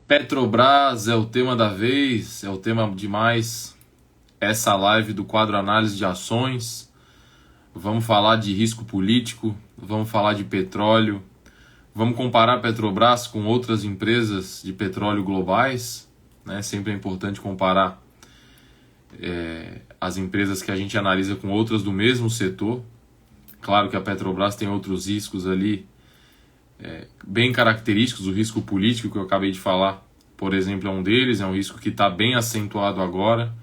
Petrobras é o tema da vez, é o tema demais. Essa live do quadro Análise de Ações. Vamos falar de risco político, vamos falar de petróleo, vamos comparar a Petrobras com outras empresas de petróleo globais, né? Sempre é importante comparar as empresas que a gente analisa com outras do mesmo setor. Claro que a Petrobras tem outros riscos ali bem característicos. O risco político que eu acabei de falar, por exemplo, é um deles, é um risco que está bem acentuado agora,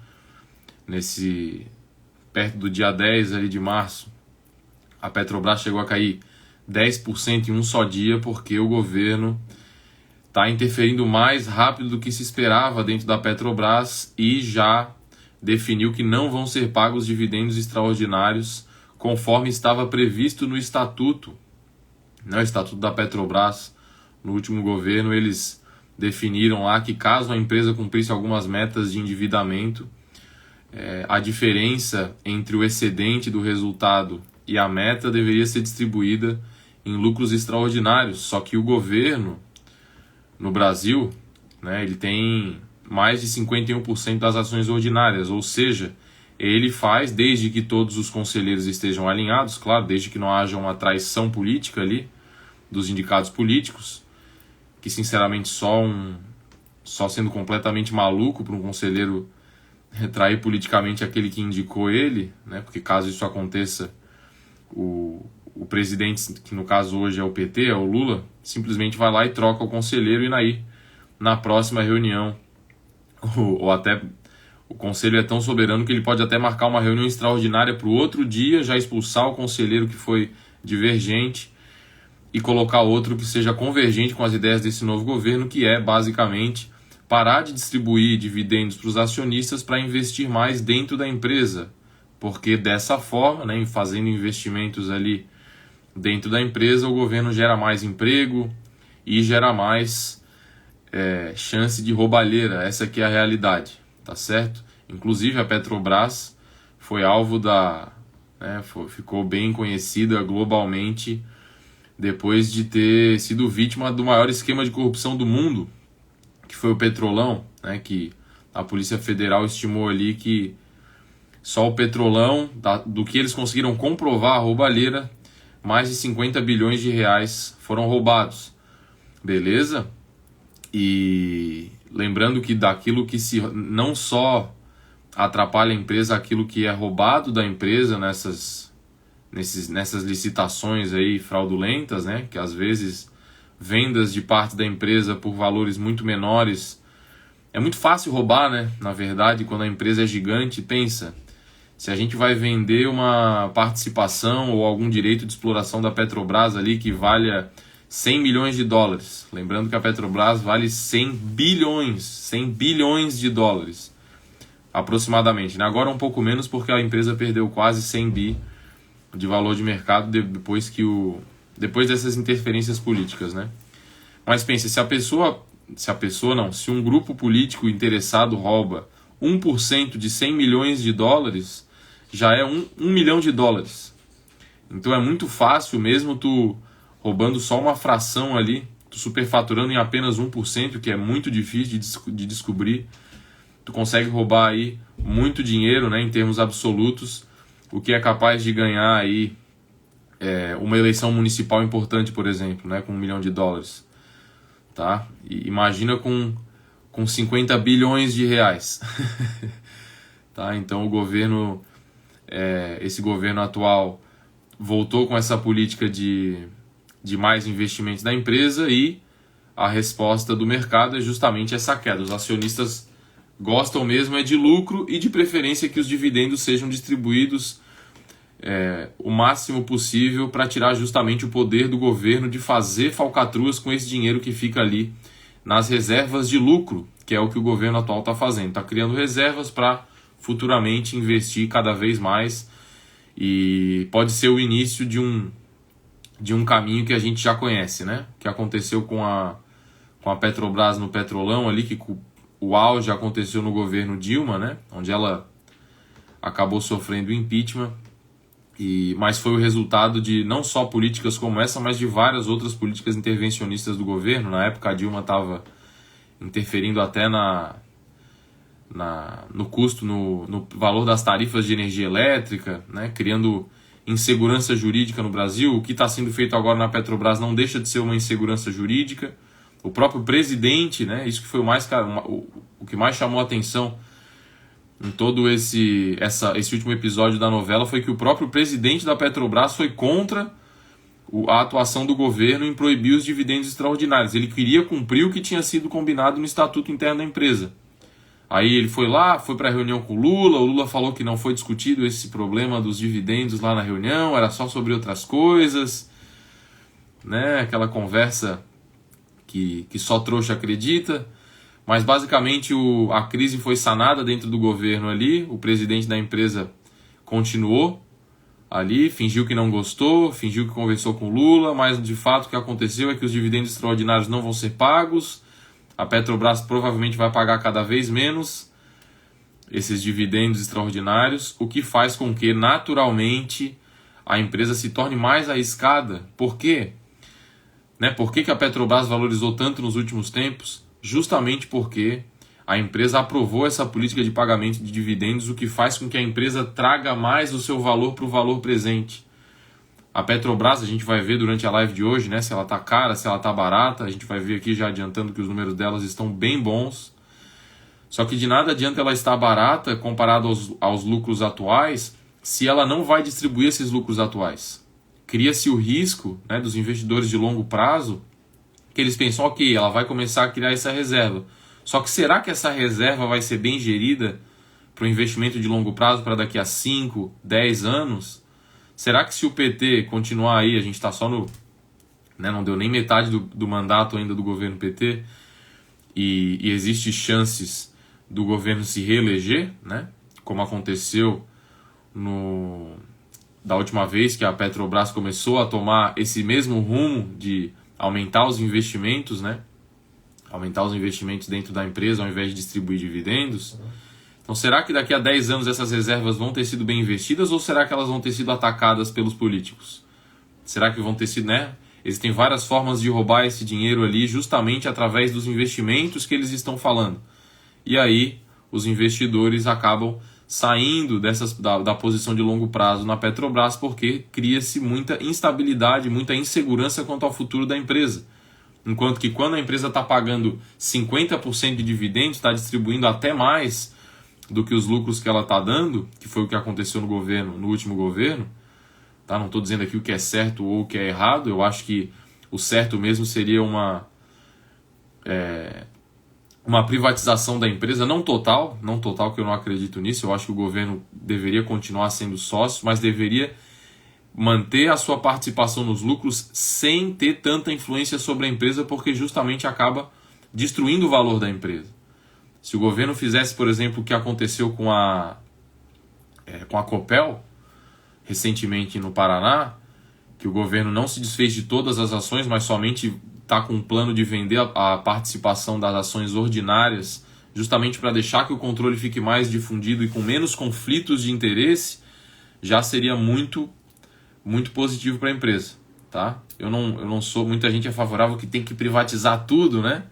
perto do dia 10 ali de março. A Petrobras chegou a cair 10% em um só dia, porque o governo está interferindo mais rápido do que se esperava dentro da Petrobras e já definiu que não vão ser pagos dividendos extraordinários conforme estava previsto no estatuto. No estatuto da Petrobras, no último governo, eles definiram lá que caso a empresa cumprisse algumas metas de endividamento, a diferença entre o excedente do resultado e a meta deveria ser distribuída em lucros extraordinários. Só que o governo, no Brasil, ele tem mais de 51% das ações ordinárias, ou seja, ele faz, desde que todos os conselheiros estejam alinhados, claro, desde que não haja uma traição política ali dos indicados políticos, que sinceramente só sendo completamente maluco para um conselheiro trair politicamente aquele que indicou ele, porque caso isso aconteça, o presidente, que no caso hoje é o PT, é o Lula, simplesmente vai lá e troca o conselheiro, e aí na próxima reunião, ou até o conselho é tão soberano que ele pode até marcar uma reunião extraordinária para o outro dia, já expulsar o conselheiro que foi divergente e colocar outro que seja convergente com as ideias desse novo governo, que é basicamente parar de distribuir dividendos para os acionistas para investir mais dentro da empresa, porque dessa forma, fazendo investimentos ali dentro da empresa, o governo gera mais emprego e gera mais chance de roubalheira. Essa aqui é a realidade, tá certo? Inclusive a Petrobras foi alvo ficou bem conhecida globalmente depois de ter sido vítima do maior esquema de corrupção do mundo, que foi o Petrolão, que a Polícia Federal estimou ali que só o Petrolão, do que eles conseguiram comprovar a roubalheira, mais de 50 bilhões de reais foram roubados. Beleza? E lembrando que daquilo que não só atrapalha a empresa, aquilo que é roubado da empresa nessas licitações aí fraudulentas, que às vezes vendas de parte da empresa por valores muito menores. É muito fácil roubar, na verdade, quando a empresa é gigante. Pensa, se a gente vai vender uma participação ou algum direito de exploração da Petrobras ali que valha 100 milhões de dólares. Lembrando que a Petrobras vale 100 bilhões de dólares, aproximadamente. Agora um pouco menos, porque a empresa perdeu quase 100 bi de valor de mercado depois dessas interferências políticas, Mas pense, se um grupo político interessado rouba 1% de 100 milhões de dólares, já é 1 milhão de dólares. Então é muito fácil, mesmo tu roubando só uma fração ali, tu superfaturando em apenas 1%, que é muito difícil de descobrir, tu consegue roubar aí muito dinheiro, em termos absolutos, o que é capaz de ganhar aí uma eleição municipal importante, por exemplo, com 1 milhão de dólares. Tá? E imagina com 50 bilhões de reais. Tá? Então o governo, esse governo atual voltou com essa política de mais investimentos na empresa, e a resposta do mercado é justamente essa queda. Os acionistas gostam mesmo de lucro e de preferência que os dividendos sejam distribuídos o máximo possível, para tirar justamente o poder do governo de fazer falcatruas com esse dinheiro que fica ali nas reservas de lucro, que é o que o governo atual está fazendo. Está criando reservas para futuramente investir cada vez mais, e pode ser o início de um caminho que a gente já conhece, que aconteceu com a Petrobras no Petrolão ali, que o auge aconteceu no governo Dilma, onde ela acabou sofrendo impeachment. Mas foi o resultado de não só políticas como essa, mas de várias outras políticas intervencionistas do governo. Na época a Dilma estava interferindo até no custo, no valor das tarifas de energia elétrica, né, criando insegurança jurídica no Brasil. O que está sendo feito agora na Petrobras não deixa de ser uma insegurança jurídica. O próprio presidente, né, isso que foi o que mais chamou a atenção em todo esse último episódio da novela, foi que o próprio presidente da Petrobras foi contra a atuação do governo em proibir os dividendos extraordinários. Ele queria cumprir o que tinha sido combinado no estatuto interno da empresa. Aí ele foi para a reunião com o Lula falou que não foi discutido esse problema dos dividendos lá na reunião, era só sobre outras coisas, né? Aquela conversa que só trouxa acredita. Mas basicamente a crise foi sanada dentro do governo ali, o presidente da empresa continuou ali, fingiu que não gostou, fingiu que conversou com o Lula, mas de fato o que aconteceu é que os dividendos extraordinários não vão ser pagos. A Petrobras provavelmente vai pagar cada vez menos esses dividendos extraordinários, o que faz com que, naturalmente, a empresa se torne mais arriscada. Por quê? Por que a Petrobras valorizou tanto nos últimos tempos? Justamente porque a empresa aprovou essa política de pagamento de dividendos, o que faz com que a empresa traga mais o seu valor para o valor presente. A Petrobras, a gente vai ver durante a live de hoje, né, se ela está cara, se ela está barata. A gente vai ver aqui já adiantando que os números delas estão bem bons. Só que de nada adianta ela estar barata comparado aos lucros atuais, se ela não vai distribuir esses lucros atuais. Cria-se o risco, né, dos investidores de longo prazo, que eles pensam, ok, ela vai começar a criar essa reserva. Só que será que essa reserva vai ser bem gerida para o investimento de longo prazo para daqui a 5, 10 anos? Será que se o PT continuar aí, a gente está só no... não deu nem metade do mandato ainda do governo PT, e existe chances do governo se reeleger, né? Como aconteceu da última vez que a Petrobras começou a tomar esse mesmo rumo de aumentar os investimentos, né? Aumentar os investimentos dentro da empresa ao invés de distribuir dividendos. Então, será que daqui a 10 anos essas reservas vão ter sido bem investidas ou será que elas vão ter sido atacadas pelos políticos? Será que vão ter sido, Existem várias formas de roubar esse dinheiro ali justamente através dos investimentos que eles estão falando. E aí, os investidores acabam saindo da posição de longo prazo na Petrobras porque cria-se muita instabilidade, muita insegurança quanto ao futuro da empresa. Enquanto que quando a empresa está pagando 50% de dividendos, está distribuindo até mais do que os lucros que ela está dando, que foi o que aconteceu no último governo, tá? Não estou dizendo aqui o que é certo ou o que é errado, eu acho que o certo mesmo seria uma privatização da empresa, não total, que eu não acredito nisso. Eu acho que o governo deveria continuar sendo sócio, mas deveria manter a sua participação nos lucros sem ter tanta influência sobre a empresa, porque justamente acaba destruindo o valor da empresa. Se o governo fizesse, por exemplo, o que aconteceu com a Copel, recentemente no Paraná, que o governo não se desfez de todas as ações, mas somente está com um plano de vender a participação das ações ordinárias, justamente para deixar que o controle fique mais difundido e com menos conflitos de interesse, já seria muito, muito positivo para a empresa. Tá? Eu não sou... Muita gente é favorável que tem que privatizar tudo, né?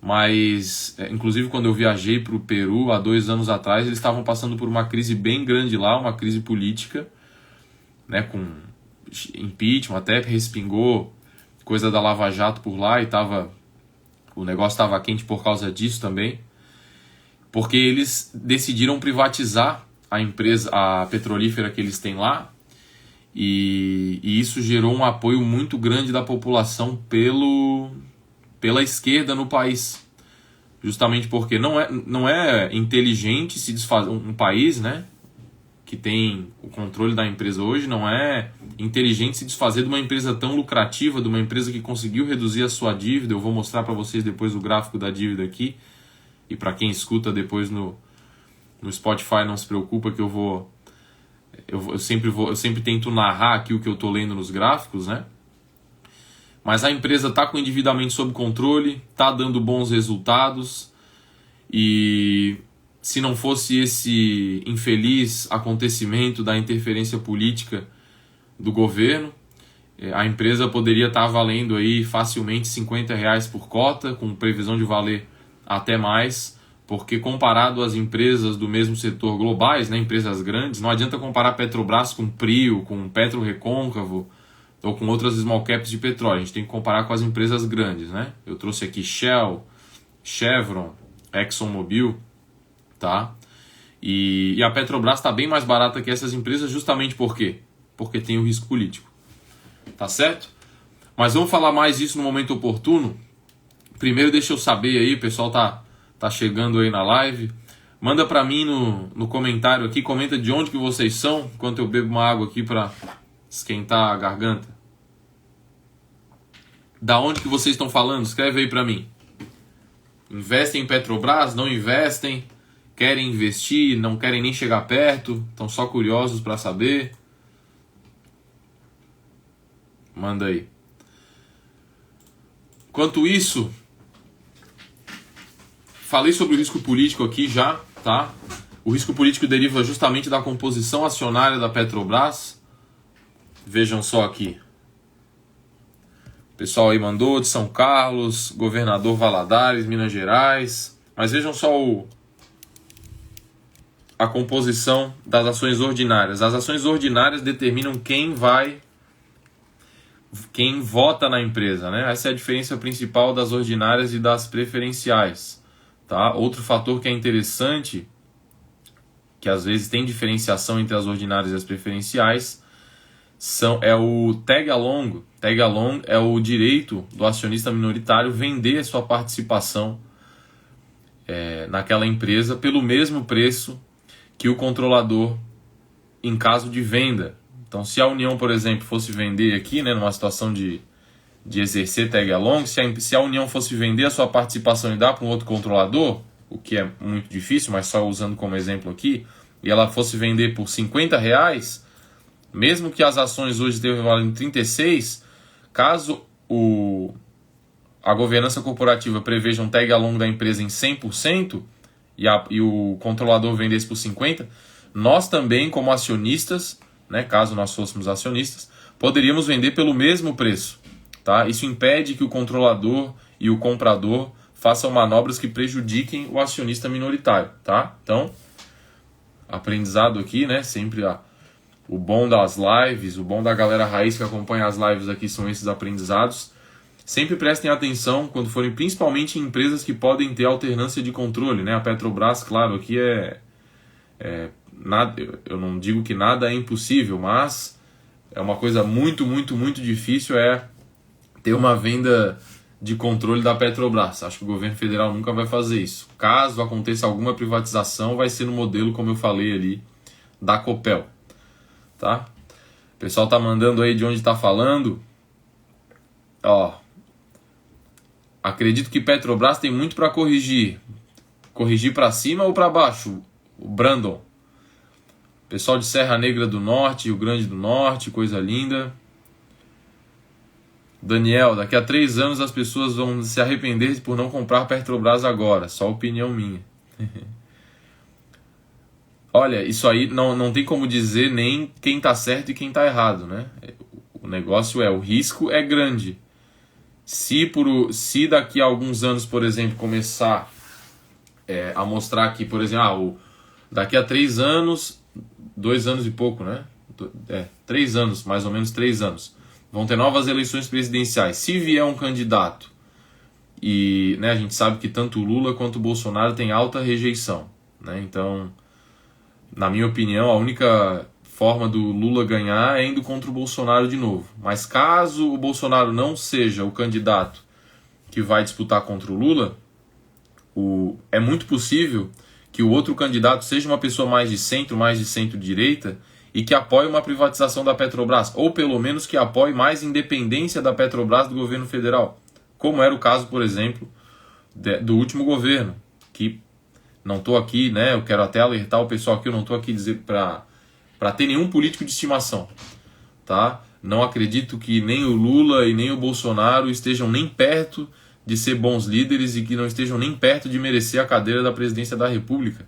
Mas, inclusive, quando eu viajei para o Peru há 2 anos atrás, eles estavam passando por uma crise bem grande lá, uma crise política, né, com impeachment, até respingou coisa da Lava Jato por lá e o negócio estava quente por causa disso também, porque eles decidiram privatizar a empresa, a petrolífera que eles têm lá, e isso gerou um apoio muito grande da população pela esquerda no país, justamente porque não é inteligente se desfazer um país, né, que tem o controle da empresa hoje, não é inteligente se desfazer de uma empresa tão lucrativa, de uma empresa que conseguiu reduzir a sua dívida. Eu vou mostrar para vocês depois o gráfico da dívida aqui, e para quem escuta depois no Spotify, não se preocupa que eu sempre tento narrar aqui o que eu estou lendo nos gráficos, né? Mas a empresa está com o endividamento sob controle, está dando bons resultados, e se não fosse esse infeliz acontecimento da interferência política do governo, a empresa poderia estar valendo aí facilmente R$ 50 por cota, com previsão de valer até mais, porque comparado às empresas do mesmo setor globais, né, empresas grandes, não adianta comparar Petrobras com Prio, com PetroRecôncavo ou com outras small caps de petróleo. A gente tem que comparar com as empresas grandes, né? Eu trouxe aqui Shell, Chevron, ExxonMobil, tá? E a Petrobras está bem mais barata que essas empresas justamente por quê? Porque tem o risco político, tá certo? Mas vamos falar mais disso no momento oportuno. Primeiro deixa eu saber aí, o pessoal tá chegando aí na live. Manda para mim no comentário aqui, comenta de onde que vocês são, enquanto eu bebo uma água aqui para esquentar a garganta. Da onde que vocês estão falando? Escreve aí para mim. Investem em Petrobras? Não investem? Querem investir? Não querem nem chegar perto? Estão só curiosos para saber? Manda aí. Enquanto isso, falei sobre o risco político aqui já, tá? O risco político deriva justamente da composição acionária da Petrobras. Vejam só aqui. O pessoal aí mandou de São Carlos, Governador Valadares, Minas Gerais. Mas vejam só a composição das ações ordinárias. As ações ordinárias determinam quem vota na empresa, né? Essa é a diferença principal das ordinárias e das preferenciais, tá? Outro fator que é interessante, que às vezes tem diferenciação entre as ordinárias e as preferenciais, é o tag along. Tag along é o direito do acionista minoritário vender a sua participação naquela empresa pelo mesmo preço que o controlador em caso de venda. Então, se a União, por exemplo, fosse vender aqui, né, numa situação de exercer tag along, se a União fosse vender a sua participação e dar para um outro controlador, o que é muito difícil, mas só usando como exemplo aqui, e ela fosse vender por R$50, mesmo que as ações hoje estejam valendo 36, caso a governança corporativa preveja um tag along da empresa em 100% e o controlador vendesse por 50%, nós também, como acionistas, né, caso nós fôssemos acionistas, poderíamos vender pelo mesmo preço. Tá? Isso impede que o controlador e o comprador façam manobras que prejudiquem o acionista minoritário. Tá? Então, aprendizado aqui, né? Sempre o bom das lives, o bom da galera raiz que acompanha as lives aqui são esses aprendizados. Sempre prestem atenção quando forem principalmente em empresas que podem ter alternância de controle. Né? A Petrobras, claro, aqui nada, eu não digo que nada é impossível, mas é uma coisa muito, muito, muito difícil ter uma venda de controle da Petrobras. Acho que o governo federal nunca vai fazer isso. Caso aconteça alguma privatização, vai ser no modelo, como eu falei ali, da Copel. Tá? O pessoal tá mandando aí de onde tá falando. Ó, acredito que Petrobras tem muito para corrigir. Corrigir para cima ou para baixo? O Brandon. Pessoal de Serra Negra do Norte, Rio Grande do Norte, coisa linda. Daniel, daqui a 3 anos as pessoas vão se arrepender por não comprar Petrobras agora. Só opinião minha. Olha, isso aí não tem como dizer nem quem está certo e quem está errado, né? O negócio o risco é grande. Se daqui a alguns anos, por exemplo, começar a mostrar que, por exemplo, daqui a 3 anos, 2 anos e pouco, né? 3 anos, mais ou menos 3 anos, vão ter novas eleições presidenciais. Se vier um candidato, e né, a gente sabe que tanto o Lula quanto o Bolsonaro têm alta rejeição, né? Então, na minha opinião, a única forma do Lula ganhar é indo contra o Bolsonaro de novo. Mas caso o Bolsonaro não seja o candidato que vai disputar contra o Lula, é muito possível que o outro candidato seja uma pessoa mais de centro-direita, e que apoie uma privatização da Petrobras, ou pelo menos que apoie mais independência da Petrobras do governo federal, como era o caso, por exemplo, do último governo, que não estou aqui, né, eu quero até alertar o pessoal aqui, eu não estou aqui dizer para ter nenhum político de estimação, tá? Não acredito que nem o Lula e nem o Bolsonaro estejam nem perto de ser bons líderes e que não estejam nem perto de merecer a cadeira da presidência da República,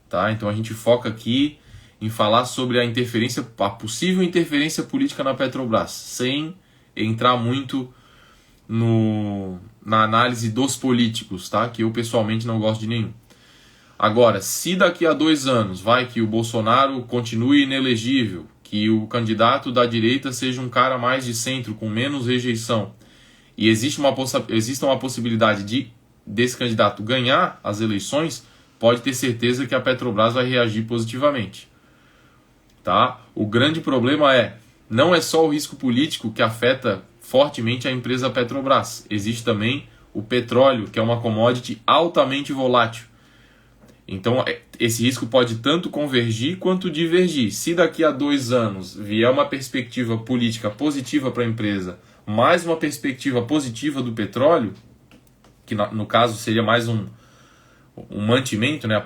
tá? Então a gente foca aqui em falar sobre a possível interferência política na Petrobras, sem entrar muito na análise dos políticos, tá? Que eu pessoalmente não gosto de nenhum. Agora, se daqui a 2 anos vai que o Bolsonaro continue inelegível, que o candidato da direita seja um cara mais de centro, com menos rejeição, e exista uma possibilidade desse candidato ganhar as eleições, pode ter certeza que a Petrobras vai reagir positivamente. Tá? O grande problema não é só o risco político que afeta fortemente a empresa Petrobras. Existe também o petróleo, que é uma commodity altamente volátil. Então, esse risco pode tanto convergir quanto divergir. Se daqui a 2 anos vier uma perspectiva política positiva para a empresa, mais uma perspectiva positiva do petróleo, que no caso seria mais um mantimento, né?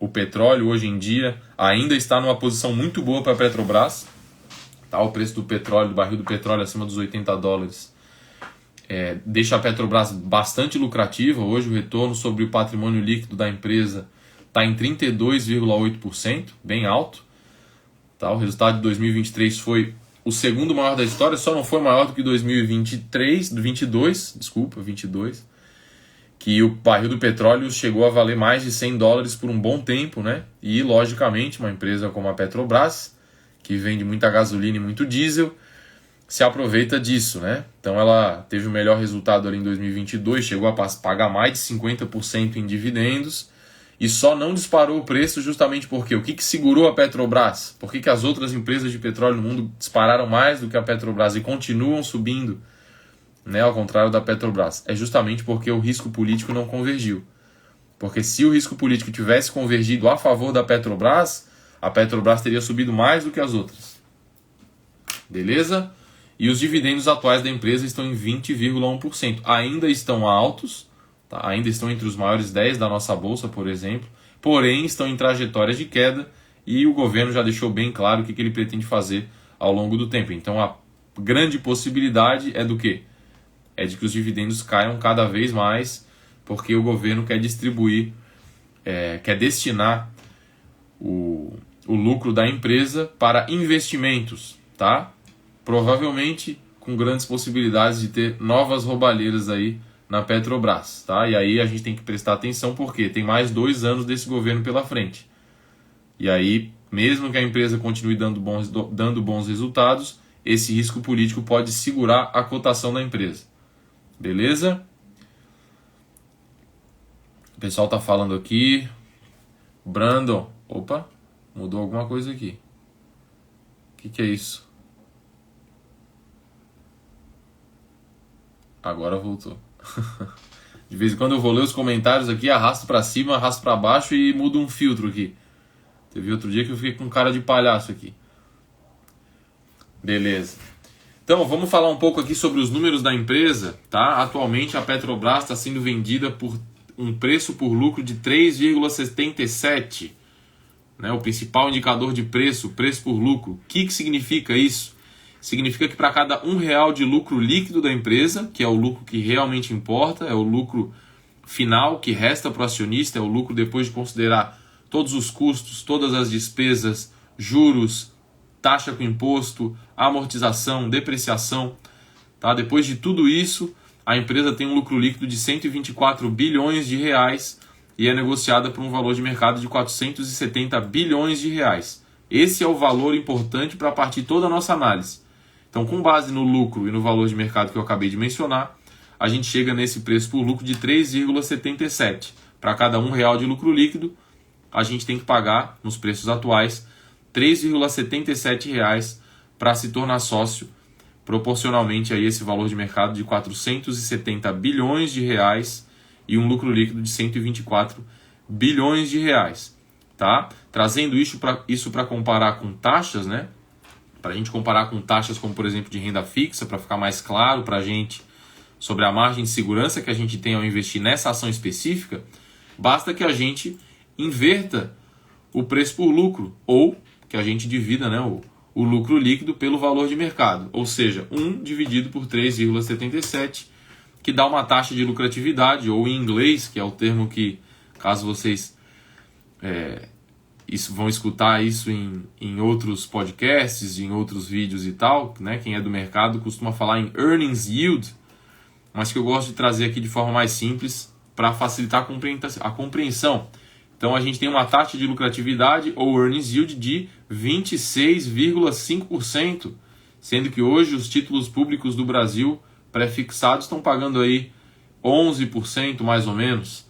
O petróleo hoje em dia ainda está numa posição muito boa para a Petrobras. Tá? O preço do petróleo, do barril do petróleo acima dos $80, deixa a Petrobras bastante lucrativa. Hoje o retorno sobre o patrimônio líquido da empresa está em 32,8%, bem alto. Tá? O resultado de 2023 foi o segundo maior da história, só não foi maior do que 22, que o barril do petróleo chegou a valer mais de $100 por um bom tempo, né? E, logicamente, uma empresa como a Petrobras, que vende muita gasolina e muito diesel, se aproveita disso, né? Então ela teve o melhor resultado ali em 2022, chegou a pagar mais de 50% em dividendos e só não disparou o preço justamente porque o que segurou a Petrobras? Por que as outras empresas de petróleo no mundo dispararam mais do que a Petrobras e continuam subindo, né, ao contrário da Petrobras? É justamente porque o risco político não convergiu. Porque se o risco político tivesse convergido a favor da Petrobras, a Petrobras teria subido mais do que as outras. Beleza? E os dividendos atuais da empresa estão em 20,1%. Ainda estão altos, tá? Ainda estão entre os maiores 10 da nossa bolsa, por exemplo, porém estão em trajetórias de queda e o governo já deixou bem claro o que ele pretende fazer ao longo do tempo. Então a grande possibilidade é do quê? É de que os dividendos caiam cada vez mais, porque o governo quer distribuir, quer destinar o lucro da empresa para investimentos, tá? Provavelmente com grandes possibilidades de ter novas roubalheiras aí na Petrobras, tá? E aí a gente tem que prestar atenção porque tem mais 2 anos desse governo pela frente. E aí, mesmo que a empresa continue dando bons resultados, esse risco político pode segurar a cotação da empresa. Beleza? O pessoal tá falando aqui. Brandon. Opa, mudou alguma coisa aqui. O que é isso? Agora voltou. De vez em quando eu vou ler os comentários aqui, arrasto pra cima, arrasto pra baixo e mudo um filtro aqui. Teve outro dia que eu fiquei com cara de palhaço aqui. Beleza. Então, vamos falar um pouco aqui sobre os números da empresa, tá? Atualmente a Petrobras está sendo vendida por um preço por lucro de 3,77, né? O principal indicador de preço por lucro. O que significa isso? Significa que para cada R$1 de lucro líquido da empresa, que é o lucro que realmente importa, é o lucro final que resta para o acionista, é o lucro depois de considerar todos os custos, todas as despesas, juros, taxa com imposto, amortização, depreciação, tá? Depois de tudo isso, a empresa tem um lucro líquido de 124 bilhões de reais e é negociada por um valor de mercado de 470 bilhões de reais. Esse é o valor importante para partir toda a nossa análise. Então, com base no lucro e no valor de mercado que eu acabei de mencionar, a gente chega nesse preço por lucro de 3,77. Para cada R$1 de lucro líquido, a gente tem que pagar, nos preços atuais, R$3,77 para se tornar sócio, proporcionalmente a esse valor de mercado de 470 bilhões de reais e um lucro líquido de 124 bilhões de reais. Tá? Trazendo isso para comparar com taxas, né? Para a gente comparar com taxas como, por exemplo, de renda fixa, para ficar mais claro para a gente sobre a margem de segurança que a gente tem ao investir nessa ação específica, basta que a gente inverta o preço por lucro, ou que a gente divida, né, o lucro líquido pelo valor de mercado, ou seja, 1 dividido por 3,77, que dá uma taxa de lucratividade, ou em inglês, que é o termo que, caso vocês vão escutar isso em outros podcasts, em outros vídeos e tal, né? Quem é do mercado costuma falar em earnings yield, mas que eu gosto de trazer aqui de forma mais simples para facilitar a compreensão. Então a gente tem uma taxa de lucratividade ou earnings yield de 26,5%, sendo que hoje os títulos públicos do Brasil pré-fixados estão pagando aí 11% mais ou menos.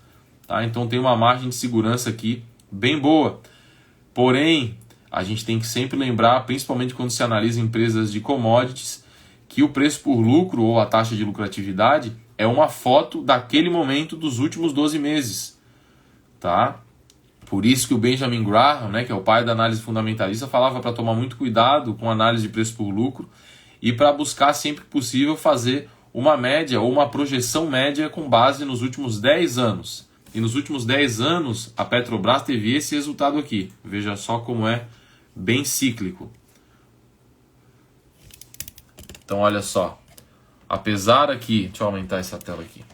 Tá? Então tem uma margem de segurança aqui bem boa. Porém, a gente tem que sempre lembrar, principalmente quando se analisa empresas de commodities, que o preço por lucro ou a taxa de lucratividade é uma foto daquele momento dos últimos 12 meses. Tá? Por isso que o Benjamin Graham, né, que é o pai da análise fundamentalista, falava para tomar muito cuidado com a análise de preço por lucro e para buscar sempre que possível fazer uma média ou uma projeção média com base nos últimos 10 anos. E nos últimos 10 anos, a Petrobras teve esse resultado aqui. Veja só como é bem cíclico. Então, olha só. Apesar aqui... Deixa eu aumentar essa tela aqui.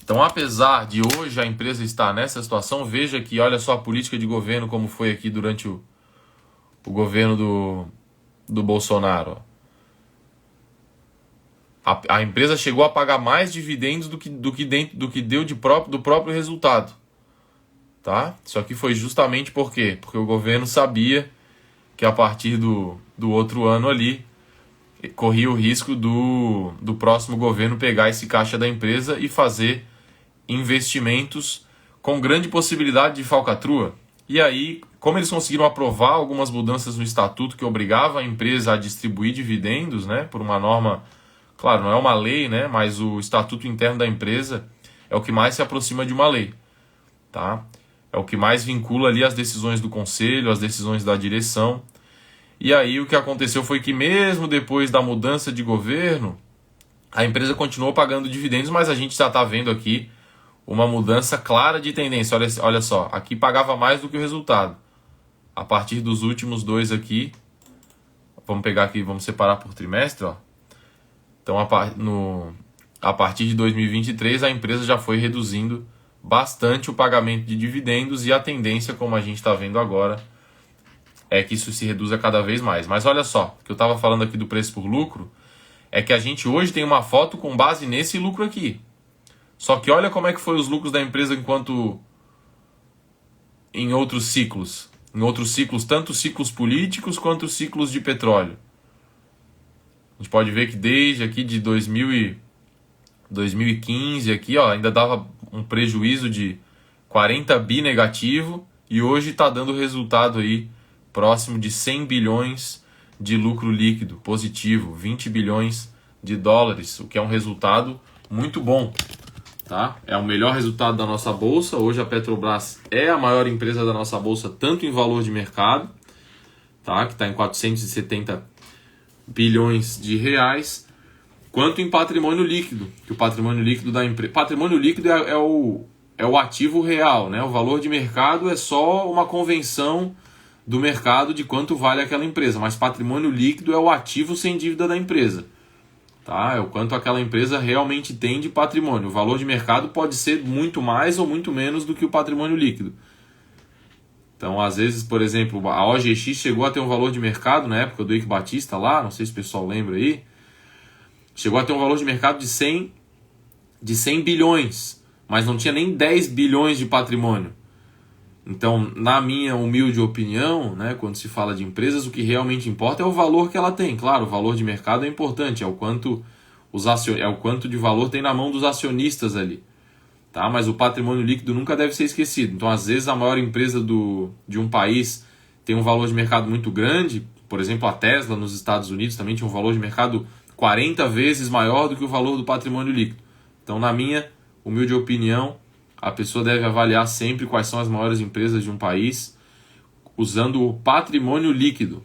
Então, apesar de hoje a empresa estar nessa situação, veja que, olha só a política de governo como foi aqui durante o governo do Bolsonaro. Ó. A empresa chegou a pagar mais dividendos do que deu do próprio resultado. Tá? Isso aqui foi justamente por quê? Porque o governo sabia que a partir do outro ano ali, corria o risco do próximo governo pegar esse caixa da empresa e fazer investimentos com grande possibilidade de falcatrua. E aí, como eles conseguiram aprovar algumas mudanças no estatuto que obrigava a empresa a distribuir dividendos, né, por uma norma... Claro, não é uma lei, né? Mas o estatuto interno da empresa é o que mais se aproxima de uma lei. Tá? É o que mais vincula ali as decisões do conselho, as decisões da direção. E aí o que aconteceu foi que mesmo depois da mudança de governo, a empresa continuou pagando dividendos, mas a gente já está vendo aqui uma mudança clara de tendência. Olha só, aqui pagava mais do que o resultado. A partir dos últimos 2 aqui, vamos pegar aqui, vamos separar por trimestre, ó. Então, a partir de 2023, a empresa já foi reduzindo bastante o pagamento de dividendos e a tendência, como a gente está vendo agora, é que isso se reduza cada vez mais. Mas olha só, o que eu estava falando aqui do preço por lucro, é que a gente hoje tem uma foto com base nesse lucro aqui. Só que olha como é que foi os lucros da empresa enquanto em outros ciclos. Em outros ciclos, tanto ciclos políticos quanto ciclos de petróleo. A gente pode ver que desde aqui de 2015 aqui, ó, ainda dava um prejuízo de 40 bi negativo e hoje está dando resultado aí próximo de 100 bilhões de lucro líquido positivo, 20 bilhões de dólares, o que é um resultado muito bom. Tá? É o melhor resultado da nossa bolsa. Hoje a Petrobras é a maior empresa da nossa bolsa, tanto em valor de mercado, tá? Que está em 470 bilhões de reais, quanto em patrimônio líquido, que o patrimônio líquido da empresa... Patrimônio líquido é o ativo real, né? O valor de mercado é só uma convenção do mercado de quanto vale aquela empresa, mas patrimônio líquido é o ativo sem dívida da empresa. Tá? É o quanto aquela empresa realmente tem de patrimônio. O valor de mercado pode ser muito mais ou muito menos do que o patrimônio líquido. Então, às vezes, por exemplo, a OGX chegou a ter um valor de mercado na época do Eike Batista lá, não sei se o pessoal lembra aí, chegou a ter um valor de mercado de 100 bilhões, mas não tinha nem 10 bilhões de patrimônio. Então, na minha humilde opinião, né, quando se fala de empresas, o que realmente importa é o valor que ela tem. Claro, o valor de mercado é importante, é o quanto de valor tem na mão dos acionistas ali. Tá? Mas o patrimônio líquido nunca deve ser esquecido. Então, às vezes, a maior empresa de um país tem um valor de mercado muito grande. Por exemplo, a Tesla nos Estados Unidos também tinha um valor de mercado 40 vezes maior do que o valor do patrimônio líquido. Então, na minha humilde opinião, a pessoa deve avaliar sempre quais são as maiores empresas de um país usando o patrimônio líquido.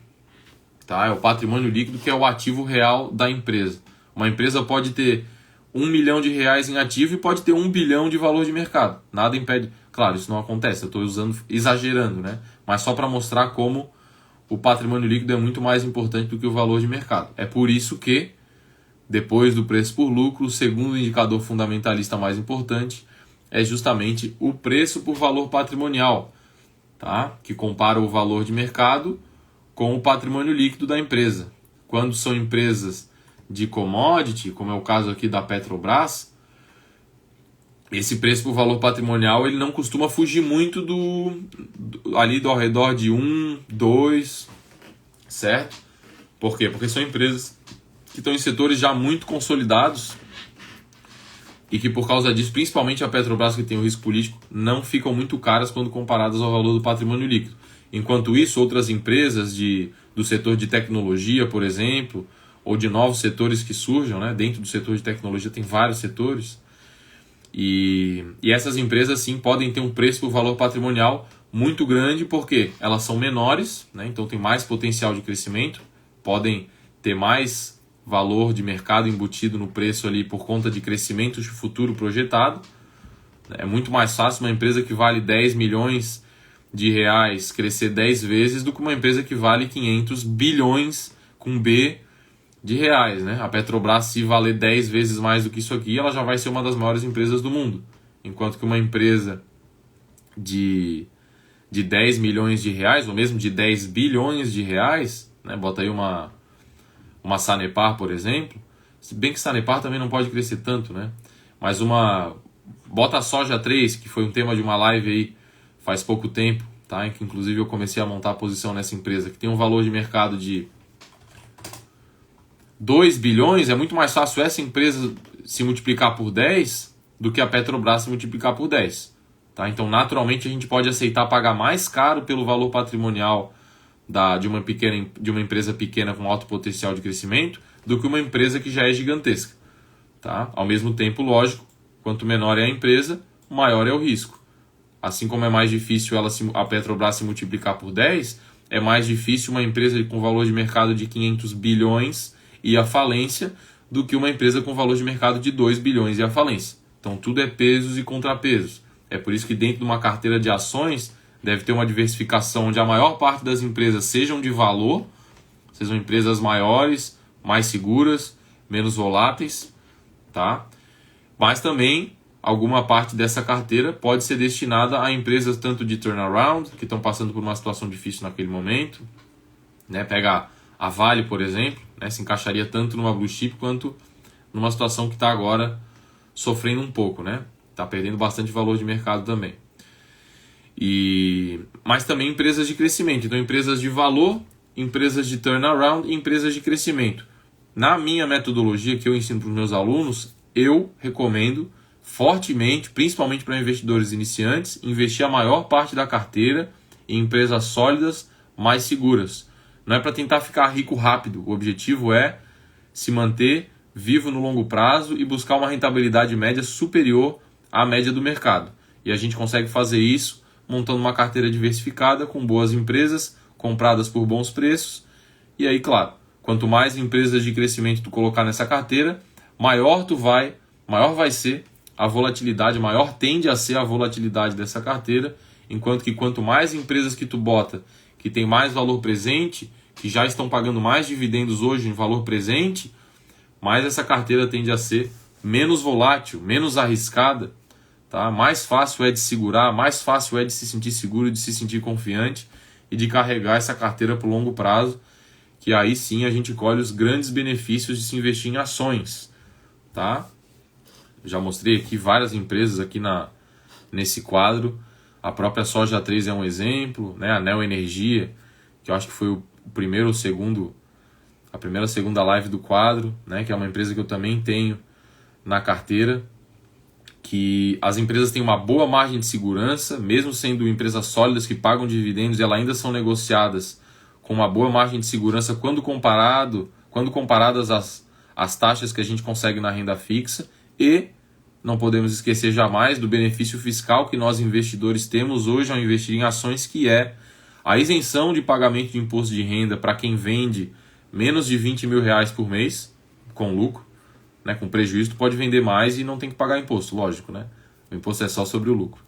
Tá? É o patrimônio líquido que é o ativo real da empresa. Uma empresa pode ter 1 milhão de reais em ativo e pode ter 1 bilhão de valor de mercado. Nada impede. Claro, isso não acontece, eu estou exagerando, né? Mas só para mostrar como o patrimônio líquido é muito mais importante do que o valor de mercado. É por isso que, depois do preço por lucro, o segundo indicador fundamentalista mais importante é justamente o preço por valor patrimonial, tá? Que compara o valor de mercado com o patrimônio líquido da empresa. Quando são empresas de commodity, como é o caso aqui da Petrobras, esse preço por valor patrimonial ele não costuma fugir muito ali ao redor de 1, 2, certo? Por quê? Porque são empresas que estão em setores já muito consolidados e que por causa disso, principalmente a Petrobras, que tem o risco político, não ficam muito caras quando comparadas ao valor do patrimônio líquido. Enquanto isso, outras empresas do setor de tecnologia, por exemplo, ou de novos setores que surjam, né? Dentro do setor de tecnologia tem vários setores, e essas empresas sim podem ter um preço por valor patrimonial muito grande, porque elas são menores, né? Então tem mais potencial de crescimento, podem ter mais valor de mercado embutido no preço ali por conta de crescimento futuro projetado. É muito mais fácil uma empresa que vale 10 milhões de reais crescer 10 vezes do que uma empresa que vale 500 bilhões com B de reais, né? A Petrobras, se valer 10 vezes mais do que isso aqui, ela já vai ser uma das maiores empresas do mundo. Enquanto que uma empresa de 10 milhões de reais, ou mesmo de 10 bilhões de reais, né? Bota aí uma Sanepar, por exemplo. Se bem que Sanepar também não pode crescer tanto, né? Mas bota a Soja 3, que foi um tema de uma live aí faz pouco tempo, tá? Em que inclusive eu comecei a montar a posição nessa empresa, que tem um valor de mercado de 2 bilhões, é muito mais fácil essa empresa se multiplicar por 10 do que a Petrobras se multiplicar por 10. Tá? Então, naturalmente, a gente pode aceitar pagar mais caro pelo valor patrimonial de uma empresa pequena com alto potencial de crescimento do que uma empresa que já é gigantesca. Tá? Ao mesmo tempo, lógico, quanto menor é a empresa, maior é o risco. Assim como é mais difícil a Petrobras se multiplicar por 10, é mais difícil uma empresa com valor de mercado de 500 bilhões e a falência do que uma empresa com valor de mercado de 2 bilhões e a falência. Então tudo é pesos e contrapesos. É por isso que dentro de uma carteira de ações deve ter uma diversificação onde a maior parte das empresas sejam de valor, sejam empresas maiores, mais seguras, menos voláteis, tá? Mas também alguma parte dessa carteira pode ser destinada a empresas tanto de turnaround, que estão passando por uma situação difícil naquele momento, né? Pega a Vale, por exemplo, né? Se encaixaria tanto numa blue chip quanto numa situação que está agora sofrendo um pouco, né? Está perdendo bastante valor de mercado também. Mas também empresas de crescimento. Então, empresas de valor, empresas de turnaround e empresas de crescimento. Na minha metodologia que eu ensino para os meus alunos, eu recomendo fortemente, principalmente para investidores iniciantes, investir a maior parte da carteira em empresas sólidas, mais seguras. Não é para tentar ficar rico rápido. O objetivo é se manter vivo no longo prazo e buscar uma rentabilidade média superior à média do mercado. E a gente consegue fazer isso montando uma carteira diversificada com boas empresas, compradas por bons preços. E aí, claro, quanto mais empresas de crescimento tu colocar nessa carteira, maior vai ser a volatilidade, maior tende a ser a volatilidade dessa carteira, enquanto que quanto mais empresas que tu bota, que tem mais valor presente, que já estão pagando mais dividendos hoje em valor presente, mais essa carteira tende a ser menos volátil, menos arriscada, tá? Mais fácil é de segurar, mais fácil é de se sentir seguro, de se sentir confiante e de carregar essa carteira para o longo prazo, que aí sim a gente colhe os grandes benefícios de se investir em ações, tá? Já mostrei aqui várias empresas aqui nesse quadro. A própria Soja 3 é um exemplo, né? A Neo Energia, que eu acho que foi a primeira ou segunda live do quadro, né? Que é uma empresa que eu também tenho na carteira, que as empresas têm uma boa margem de segurança, mesmo sendo empresas sólidas que pagam dividendos, elas ainda são negociadas com uma boa margem de segurança quando comparadas às taxas que a gente consegue na renda fixa. E não podemos esquecer jamais do benefício fiscal que nós investidores temos hoje ao investir em ações, que é a isenção de pagamento de imposto de renda para quem vende menos de 20 mil reais por mês com lucro, né? Com prejuízo tu pode vender mais e não tem que pagar imposto, lógico, né? O imposto é só sobre o lucro.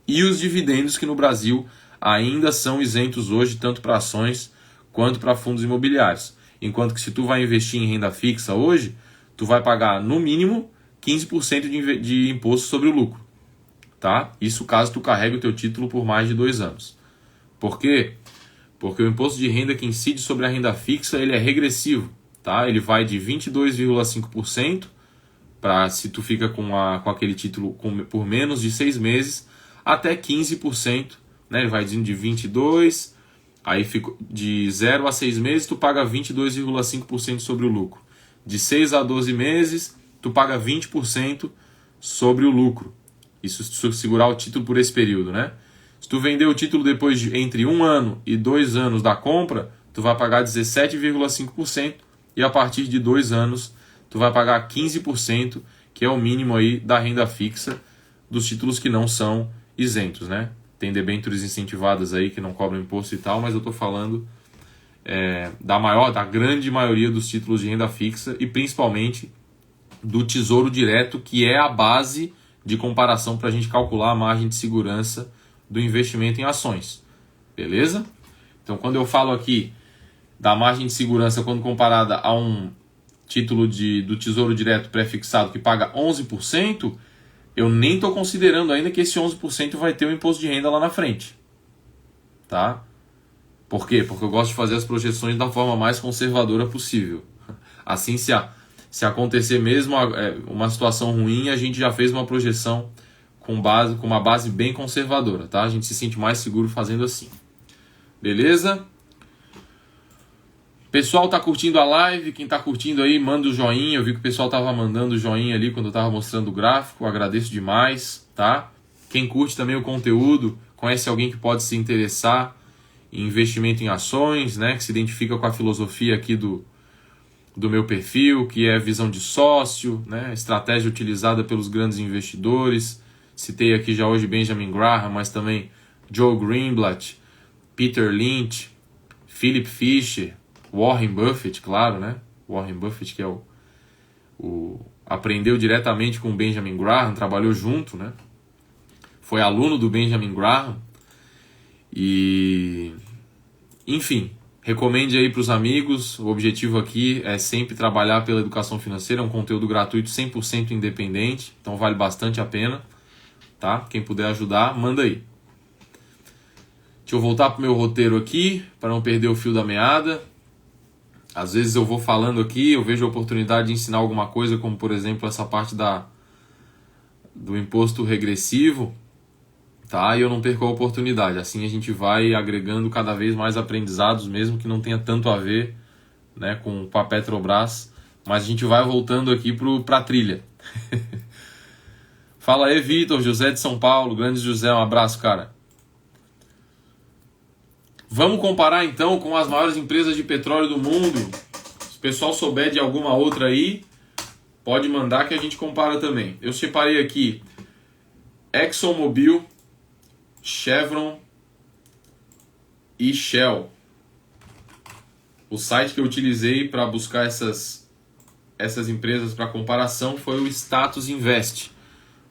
E os dividendos, que no Brasil ainda são isentos hoje, tanto para ações quanto para fundos imobiliários. Enquanto que se tu vai investir em renda fixa hoje, tu vai pagar no mínimo 15% de imposto sobre o lucro. tá? Isso caso tu carregue o teu título por mais de 2 anos. Por quê? Porque o imposto de renda que incide sobre a renda fixa, ele é regressivo, tá? Ele vai de 22,5% para se tu fica com aquele título por menos de 6 meses, até 15%, né? Ele vai de 22, aí fica de 0 a 6 meses, tu paga 22,5% sobre o lucro. De 6 a 12 meses, tu paga 20% sobre o lucro. Isso se tu segurar o título por esse período, né? Se tu vender o título depois de entre 1 ano e 2 anos da compra, tu vai pagar 17,5% e a partir de 2 anos tu vai pagar 15%, que é o mínimo aí da renda fixa dos títulos que não são isentos, né? Tem debêntures incentivadas aí que não cobram imposto e tal, mas eu estou falando da grande maioria dos títulos de renda fixa e principalmente do Tesouro Direto, que é a base de comparação para a gente calcular a margem de segurança do investimento em ações, beleza? Então, quando eu falo aqui da margem de segurança quando comparada a um título do Tesouro Direto pré-fixado que paga 11%, eu nem estou considerando ainda que esse 11% vai ter o imposto de renda lá na frente, tá? Por quê? Porque eu gosto de fazer as projeções da forma mais conservadora possível. Assim, se acontecer mesmo uma situação ruim, a gente já fez uma projeção com uma base bem conservadora, tá? A gente se sente mais seguro fazendo assim. Beleza? Pessoal tá curtindo a live, quem tá curtindo aí, manda o joinha. Eu vi que o pessoal tava mandando o joinha ali quando eu tava mostrando o gráfico, agradeço demais, tá? Quem curte também o conteúdo, conhece alguém que pode se interessar em investimento em ações, né? Que se identifica com a filosofia aqui do meu perfil, que é visão de sócio, né? Estratégia utilizada pelos grandes investidores. Citei aqui já hoje Benjamin Graham, mas também Joe Greenblatt, Peter Lynch, Philip Fisher, Warren Buffett, claro, né? Warren Buffett, que é aprendeu diretamente com o Benjamin Graham, trabalhou junto, né? Foi aluno do Benjamin Graham. E, enfim, recomende aí para os amigos. O objetivo aqui é sempre trabalhar pela educação financeira. É um conteúdo gratuito, 100% independente. Então vale bastante a pena, tá? Quem puder ajudar, manda aí. Deixa eu voltar para o meu roteiro aqui, para não perder o fio da meada. Às vezes eu vou falando aqui, eu vejo a oportunidade de ensinar alguma coisa, como por exemplo essa parte do imposto regressivo, tá? E eu não perco a oportunidade. Assim a gente vai agregando cada vez mais aprendizados, mesmo que não tenha tanto a ver, né, com a Petrobras, mas a gente vai voltando aqui para a trilha. Fala aí, Vitor, José de São Paulo, grande José, um abraço, cara. Vamos comparar então com as maiores empresas de petróleo do mundo. Se o pessoal souber de alguma outra aí, pode mandar que a gente compara também. Eu separei aqui ExxonMobil, Chevron e Shell. O site que eu utilizei para buscar essas empresas para comparação foi o Status Invest.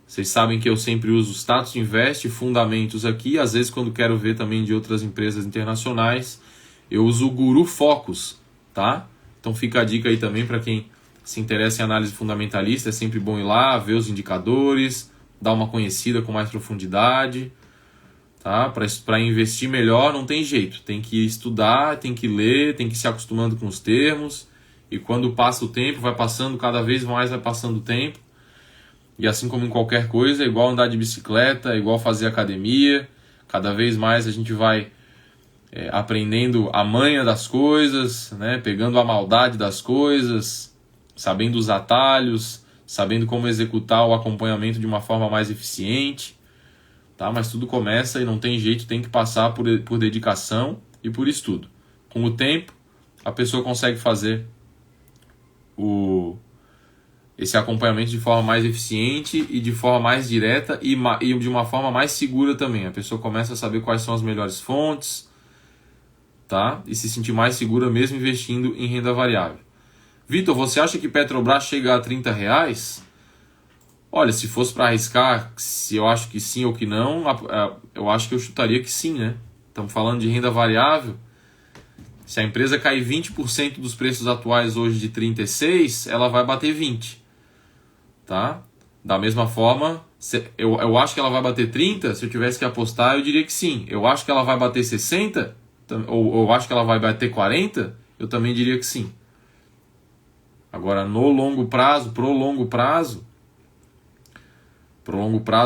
Vocês sabem que eu sempre uso Status Invest, fundamentos aqui. Às vezes, quando quero ver também de outras empresas internacionais, eu uso o Guru Focus, tá? Então fica a dica aí também para quem se interessa em análise fundamentalista. É sempre bom ir lá, ver os indicadores, dar uma conhecida com mais profundidade, tá? Para investir melhor não tem jeito. Tem que estudar, tem que ler, tem que ir se acostumando com os termos. E quando passa o tempo, vai passando, cada vez mais vai passando o tempo. E assim como em qualquer coisa, é igual andar de bicicleta, é igual fazer academia. Cada vez mais a gente vai aprendendo a manha das coisas, né? Pegando a maldade das coisas, sabendo os atalhos, sabendo como executar o acompanhamento de uma forma mais eficiente. Tá? Mas tudo começa e não tem jeito, tem que passar por dedicação e por estudo. Com o tempo, a pessoa consegue fazer esse acompanhamento de forma mais eficiente e de forma mais direta e de uma forma mais segura também. A pessoa começa a saber quais são as melhores fontes, tá? E se sentir mais segura mesmo investindo em renda variável. Vitor, você acha que Petrobras chega a R$30? Olha, se fosse para arriscar se eu acho que sim ou que não, eu acho que eu chutaria que sim, né? Estamos falando de renda variável. Se a empresa cair 20% dos preços atuais hoje de 36, ela vai bater 20. Tá? Da mesma forma, eu acho que ela vai bater 30, se eu tivesse que apostar, eu diria que sim. Eu acho que ela vai bater 60, ou eu acho que ela vai bater 40, eu também diria que sim. Agora, no longo prazo, pro longo prazo,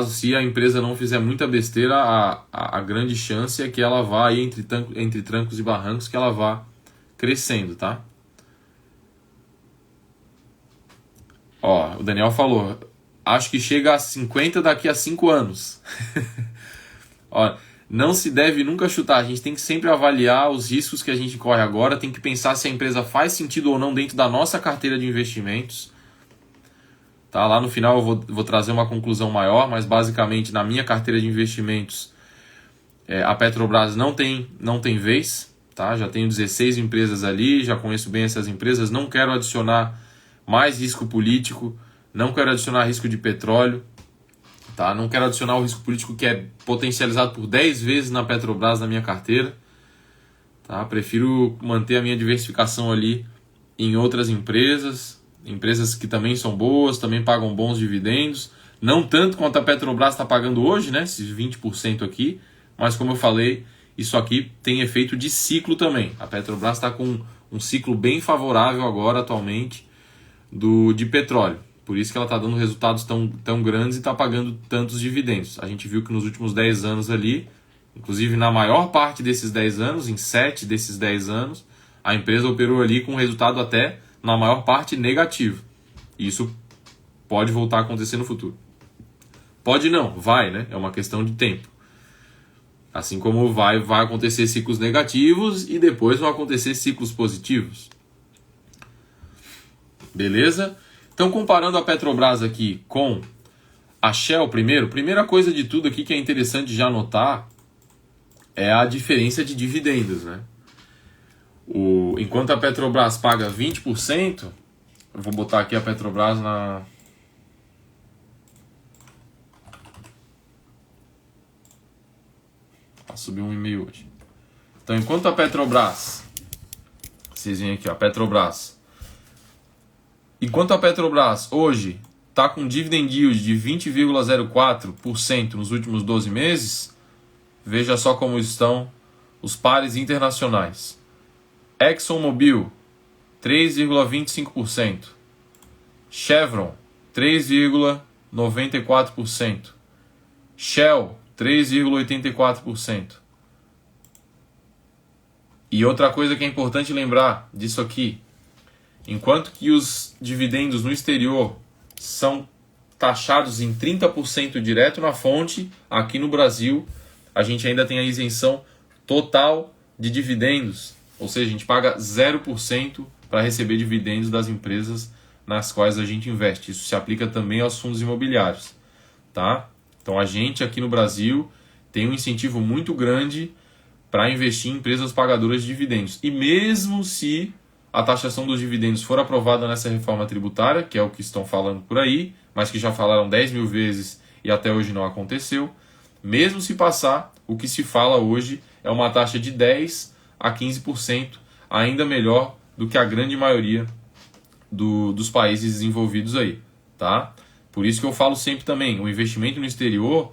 se a empresa não fizer muita besteira, a grande chance é que ela vá aí entre trancos e barrancos, que ela vá crescendo, tá? Ó, o Daniel falou, acho que chega a 50 daqui a 5 anos. Ó, não se deve nunca chutar, a gente tem que sempre avaliar os riscos que a gente corre agora, tem que pensar se a empresa faz sentido ou não dentro da nossa carteira de investimentos. Tá? Lá no final eu vou trazer uma conclusão maior, mas basicamente na minha carteira de investimentos a Petrobras não tem vez, tá? Já tenho 16 empresas ali, já conheço bem essas empresas, não quero adicionar mais risco político, não quero adicionar risco de petróleo, tá? Não quero adicionar o risco político que é potencializado por 10 vezes na Petrobras na minha carteira, tá? Prefiro manter a minha diversificação ali em outras empresas que também são boas, também pagam bons dividendos, não tanto quanto a Petrobras está pagando hoje, né? Esses 20% aqui, mas como eu falei, isso aqui tem efeito de ciclo também. A Petrobras está com um ciclo bem favorável agora, atualmente, de petróleo. Por isso que ela está dando resultados tão grandes e está pagando tantos dividendos. A gente viu que nos últimos 10 anos ali, inclusive na maior parte desses 10 anos, em 7 desses 10 anos, a empresa operou ali com resultado até, na maior parte, negativo. Isso pode voltar a acontecer no futuro. Pode não, vai, né? É uma questão de tempo. Assim como vai acontecer ciclos negativos e depois vão acontecer ciclos positivos. Beleza? Então, comparando a Petrobras aqui com a Shell primeira coisa de tudo aqui que é interessante já notar é a diferença de dividendos, né? Enquanto a Petrobras paga 20%, eu vou botar aqui a Petrobras na... Subiu 1,5 hoje. Então, enquanto a Petrobras... Vocês veem aqui, ó, Enquanto a Petrobras hoje está com dividend yield de 20,04% nos últimos 12 meses, veja só como estão os pares internacionais. ExxonMobil, 3,25%. Chevron, 3,94%. Shell, 3,84%. E outra coisa que é importante lembrar disso aqui, enquanto que os dividendos no exterior são taxados em 30% direto na fonte, aqui no Brasil a gente ainda tem a isenção total de dividendos, ou seja, a gente paga 0% para receber dividendos das empresas nas quais a gente investe. Isso se aplica também aos fundos imobiliários, tá? Então a gente aqui no Brasil tem um incentivo muito grande para investir em empresas pagadoras de dividendos. E mesmo se a taxação dos dividendos for aprovada nessa reforma tributária, que é o que estão falando por aí, mas que já falaram 10 mil vezes e até hoje não aconteceu, mesmo se passar, o que se fala hoje é uma taxa de 10% a 15%, ainda melhor do que a grande maioria dos países desenvolvidos aí, tá? Por isso que eu falo sempre também, o investimento no exterior,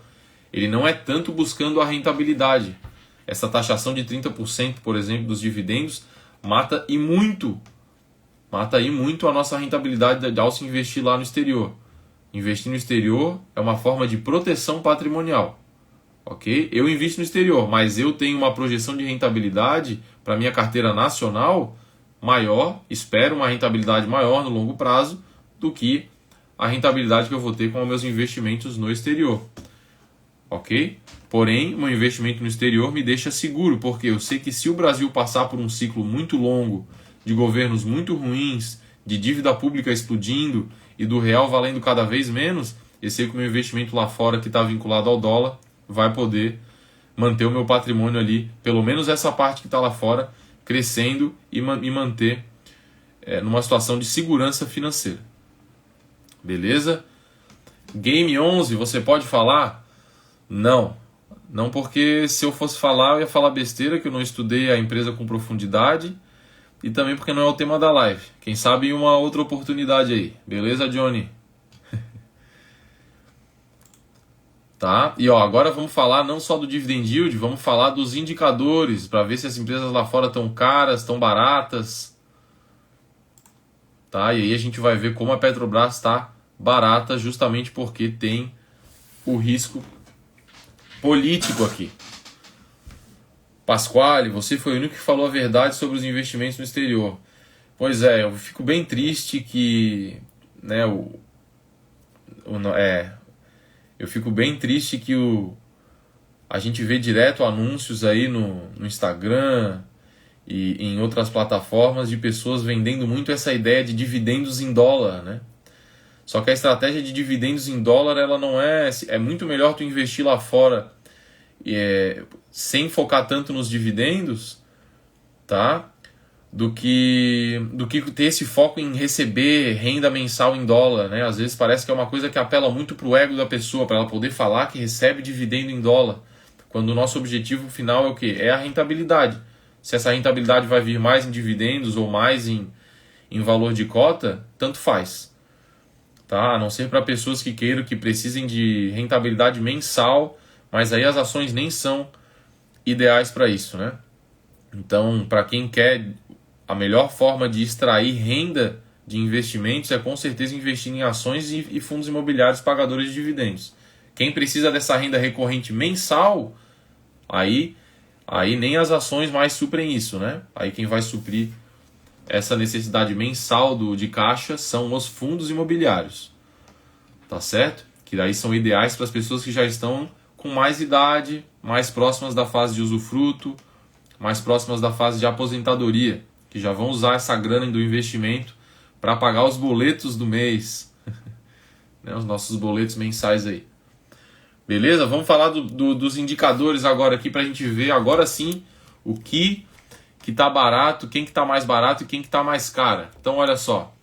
ele não é tanto buscando a rentabilidade. Essa taxação de 30%, por exemplo, dos dividendos, mata aí muito a nossa rentabilidade ao se investir lá no exterior. Investir no exterior é uma forma de proteção patrimonial, ok? Eu invisto no exterior, mas eu tenho uma projeção de rentabilidade para minha carteira nacional maior, espero uma rentabilidade maior no longo prazo do que a rentabilidade que eu vou ter com os meus investimentos no exterior, ok? Porém, o meu investimento no exterior me deixa seguro, porque eu sei que se o Brasil passar por um ciclo muito longo de governos muito ruins, de dívida pública explodindo e do real valendo cada vez menos, eu sei que o meu investimento lá fora, que está vinculado ao dólar, vai poder manter o meu patrimônio ali, pelo menos essa parte que está lá fora, crescendo e me manter numa situação de segurança financeira. Beleza? Game 11, você pode falar? Não, porque se eu fosse falar, eu ia falar besteira, que eu não estudei a empresa com profundidade, e também porque não é o tema da live. Quem sabe em uma outra oportunidade aí. Beleza, Johnny? Tá? E agora vamos falar não só do dividend yield, vamos falar dos indicadores para ver se as empresas lá fora estão caras, estão baratas. Tá? E aí a gente vai ver como a Petrobras está barata justamente porque tem o risco político aqui. Pasquale, você foi o único que falou a verdade sobre os investimentos no exterior. Pois é, eu fico bem triste que, né, eu fico bem triste que a gente vê direto anúncios aí no Instagram e em outras plataformas de pessoas vendendo muito essa ideia de dividendos em dólar, né? Só que a estratégia de dividendos em dólar, ela não é muito melhor tu investir lá fora sem focar tanto nos dividendos, tá? Do que ter esse foco em receber renda mensal em dólar, né? Às vezes parece que é uma coisa que apela muito pro ego da pessoa, para ela poder falar que recebe dividendo em dólar, quando o nosso objetivo final é o quê? É a rentabilidade. Se essa rentabilidade vai vir mais em dividendos ou mais em valor de cota, tanto faz. Tá? A não ser para pessoas que queiram, que precisem de rentabilidade mensal, mas aí as ações nem são ideais para isso, né? Então, para quem quer, a melhor forma de extrair renda de investimentos é com certeza investir em ações e fundos imobiliários pagadores de dividendos. Quem precisa dessa renda recorrente mensal, aí nem as ações mais suprem isso, né? Aí quem vai suprir essa necessidade mensal de caixa são os fundos imobiliários, tá certo? Que daí são ideais para as pessoas que já estão com mais idade, mais próximas da fase de usufruto, mais próximas da fase de aposentadoria, que já vão usar essa grana do investimento para pagar os boletos do mês, né? Os nossos boletos mensais aí. Beleza? Vamos falar dos indicadores agora aqui para a gente ver agora sim o que está barato, quem que está mais barato e quem que está mais cara. Então olha só,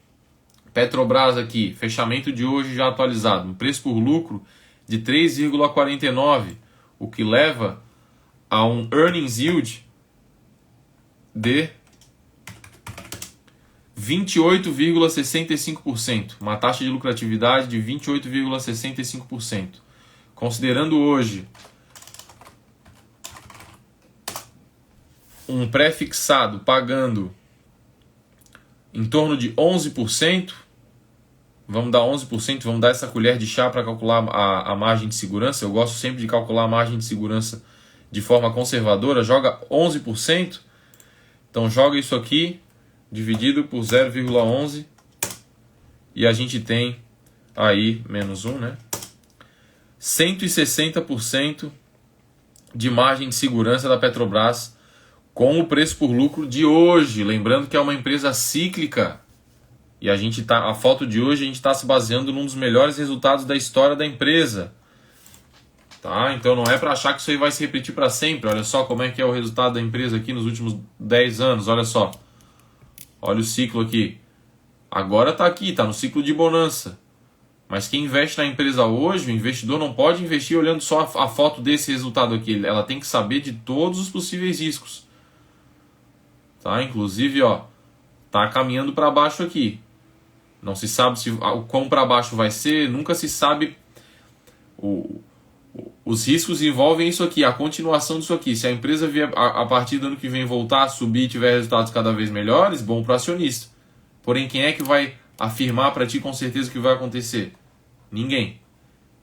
Petrobras aqui, fechamento de hoje já atualizado, um preço por lucro de 3,49, o que leva a um earnings yield de 28,65%, uma taxa de lucratividade de 28,65%. Considerando hoje um pré-fixado pagando em torno de 11%, vamos dar 11%, vamos dar essa colher de chá para calcular a margem de segurança. Eu gosto sempre de calcular a margem de segurança de forma conservadora. Joga 11%, então joga isso aqui dividido por 0,11 e a gente tem aí menos 1, né? 160% de margem de segurança da Petrobras com o preço por lucro de hoje. Lembrando que é uma empresa cíclica e a foto de hoje a gente está se baseando num dos melhores resultados da história da empresa. Tá? Então não é para achar que isso aí vai se repetir para sempre. Olha só como é que é o resultado da empresa aqui nos últimos 10 anos. Olha só. Olha o ciclo aqui. Agora está aqui, está no ciclo de bonança. Mas quem investe na empresa hoje, o investidor não pode investir olhando só a foto desse resultado aqui. Ela tem que saber de todos os possíveis riscos. Tá? Inclusive, ó, tá caminhando para baixo aqui. Não se sabe o quão para baixo vai ser, nunca se sabe. Os riscos envolvem isso aqui, a continuação disso aqui. Se a empresa vier a partir do ano que vem voltar a subir e tiver resultados cada vez melhores, bom para o acionista. Porém, quem é que vai afirmar para ti com certeza o que vai acontecer? Ninguém.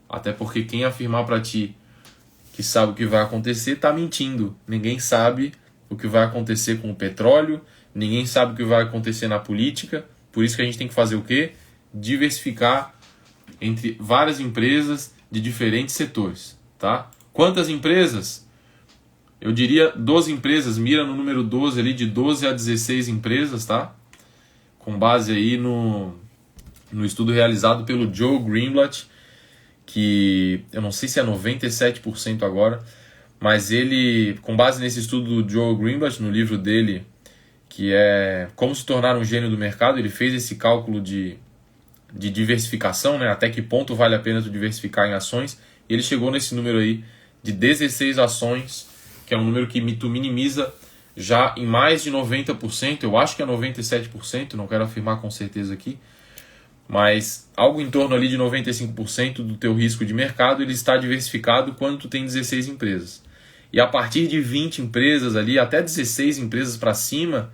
Até porque quem afirmar para ti que sabe o que vai acontecer está mentindo. Ninguém sabe o que vai acontecer com o petróleo, ninguém sabe o que vai acontecer na política. Por isso que a gente tem que fazer o quê? Diversificar entre várias empresas de diferentes setores. Tá? Quantas empresas? Eu diria 12 empresas, mira no número 12 ali, de 12 a 16 empresas, tá? Com base aí no estudo realizado pelo Joe Greenblatt, que eu não sei se é 97% agora, mas ele, com base nesse estudo do Joe Greenblatt, no livro dele, que é Como se tornar um gênio do mercado, ele fez esse cálculo de diversificação, né? Até que ponto vale a pena tu diversificar em ações, e ele chegou nesse número aí de 16 ações, que é um número que tu minimiza já em mais de 90%, eu acho que é 97%, não quero afirmar com certeza aqui, mas algo em torno ali de 95% do teu risco de mercado ele está diversificado quando tu tem 16 empresas. E a partir de 20 empresas ali, até 16 empresas para cima,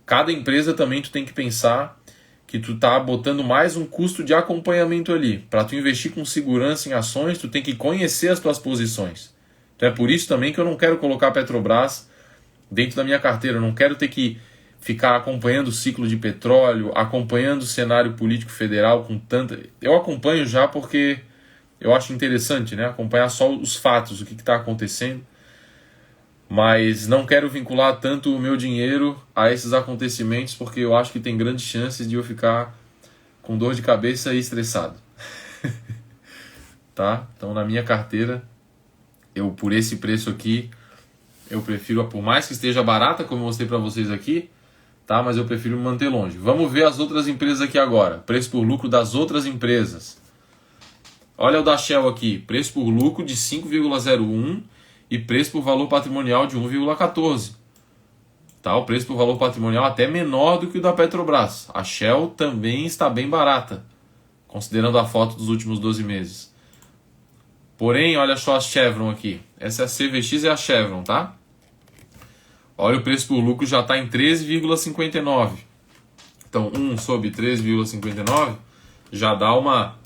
cada empresa também tu tem que pensar que tu tá botando mais um custo de acompanhamento ali. Para tu investir com segurança em ações, tu tem que conhecer as tuas posições. Então é por isso também que eu não quero colocar a Petrobras dentro da minha carteira. Eu não quero ter que ficar acompanhando o ciclo de petróleo, acompanhando o cenário político federal com tanta... Eu acompanho já porque eu acho interessante, né? Acompanhar só os fatos, o que está acontecendo. Mas não quero vincular tanto o meu dinheiro a esses acontecimentos porque eu acho que tem grandes chances de eu ficar com dor de cabeça e estressado. Tá? Então na minha carteira, eu por esse preço aqui, eu prefiro, por mais que esteja barata, como eu mostrei para vocês aqui, tá? Mas eu prefiro me manter longe. Vamos ver as outras empresas aqui agora. Preço por lucro das outras empresas. Olha o da Shell aqui. Preço por lucro de 5,01 e preço por valor patrimonial de 1,14. Tá? O preço por valor patrimonial até menor do que o da Petrobras. A Shell também está bem barata, considerando a foto dos últimos 12 meses. Porém, olha só a Chevron aqui. Essa é a CVX e a Chevron, tá? Olha, o preço por lucro já está em 13,59. Então, 1 sobre 13,59 já dá uma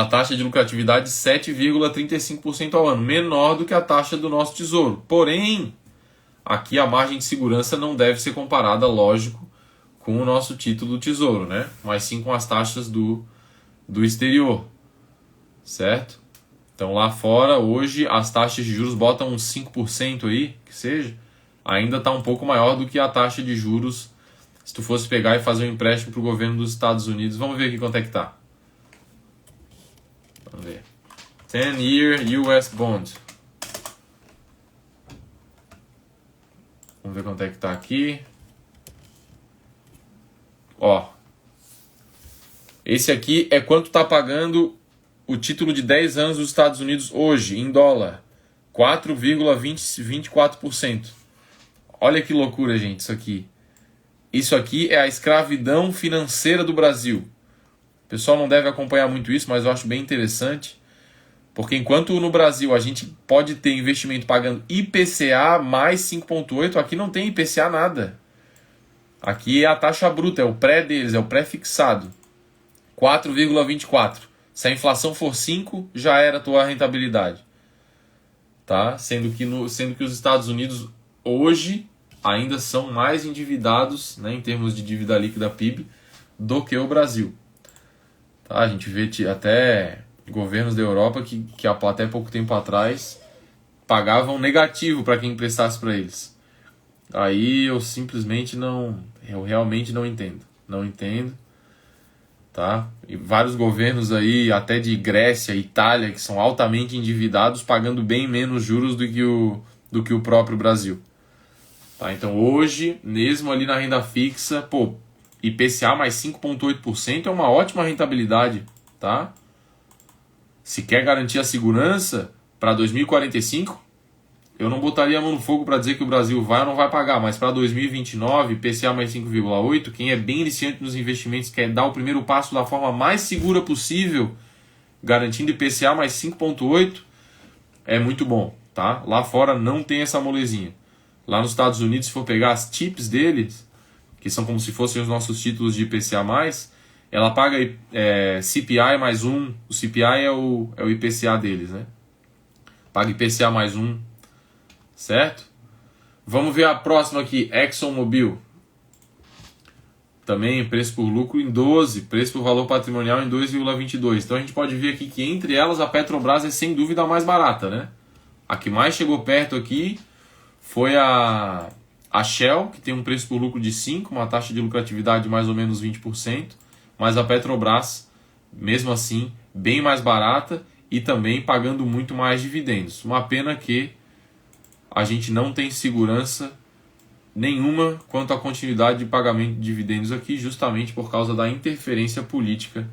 taxa de lucratividade de 7,35% ao ano, menor do que a taxa do nosso tesouro. Porém, aqui a margem de segurança não deve ser comparada, lógico, com o nosso título do tesouro, né? Mas sim com as taxas do exterior, certo? Então lá fora, hoje, as taxas de juros botam uns 5% aí, que seja, ainda está um pouco maior do que a taxa de juros se tu fosse pegar e fazer um empréstimo para o governo dos Estados Unidos. Vamos ver aqui quanto é que tá. Vamos ver. 10-year US Bond. Vamos ver quanto é que tá aqui. Ó. Esse aqui é quanto tá pagando o título de 10 anos dos Estados Unidos hoje, em dólar. 4,24%. Olha que loucura, gente, isso aqui. Isso aqui é a escravidão financeira do Brasil. O pessoal não deve acompanhar muito isso, mas eu acho bem interessante. Porque enquanto no Brasil a gente pode ter investimento pagando IPCA mais 5,8, aqui não tem IPCA nada. Aqui é a taxa bruta, é o pré deles, é o pré-fixado. 4,24. Se a inflação for 5, já era a tua rentabilidade. Tá? Sendo que os Estados Unidos hoje ainda são mais endividados, né, em termos de dívida líquida PIB do que o Brasil. Tá? A gente vê até governos da Europa que até pouco tempo atrás pagavam negativo para quem emprestasse para eles. Aí eu realmente não entendo. Não entendo. Tá? E vários governos aí, até de Grécia, Itália, que são altamente endividados, pagando bem menos juros do que o próprio Brasil. Tá? Então hoje, mesmo ali na renda fixa, IPCA mais 5,8% é uma ótima rentabilidade. Tá? Se quer garantir a segurança para 2045, eu não botaria a mão no fogo para dizer que o Brasil vai ou não vai pagar, mas para 2029, IPCA mais 5,8%, quem é bem iniciante nos investimentos quer dar o primeiro passo da forma mais segura possível, garantindo IPCA mais 5,8%, é muito bom. Tá? Lá fora não tem essa molezinha. Lá nos Estados Unidos, se for pegar as TIPS deles, que são como se fossem os nossos títulos de IPCA+, ela paga CPI mais 1, o CPI é o IPCA deles, né? Paga IPCA mais 1, certo? Vamos ver a próxima aqui, ExxonMobil. Também preço por lucro em 12, preço por valor patrimonial em 2,22. Então a gente pode ver aqui que entre elas a Petrobras é sem dúvida a mais barata, né? A que mais chegou perto aqui foi a Shell, que tem um preço por lucro de 5, uma taxa de lucratividade de mais ou menos 20%, mas a Petrobras, mesmo assim, bem mais barata e também pagando muito mais dividendos. Uma pena que a gente não tem segurança nenhuma quanto à continuidade de pagamento de dividendos aqui, justamente por causa da interferência política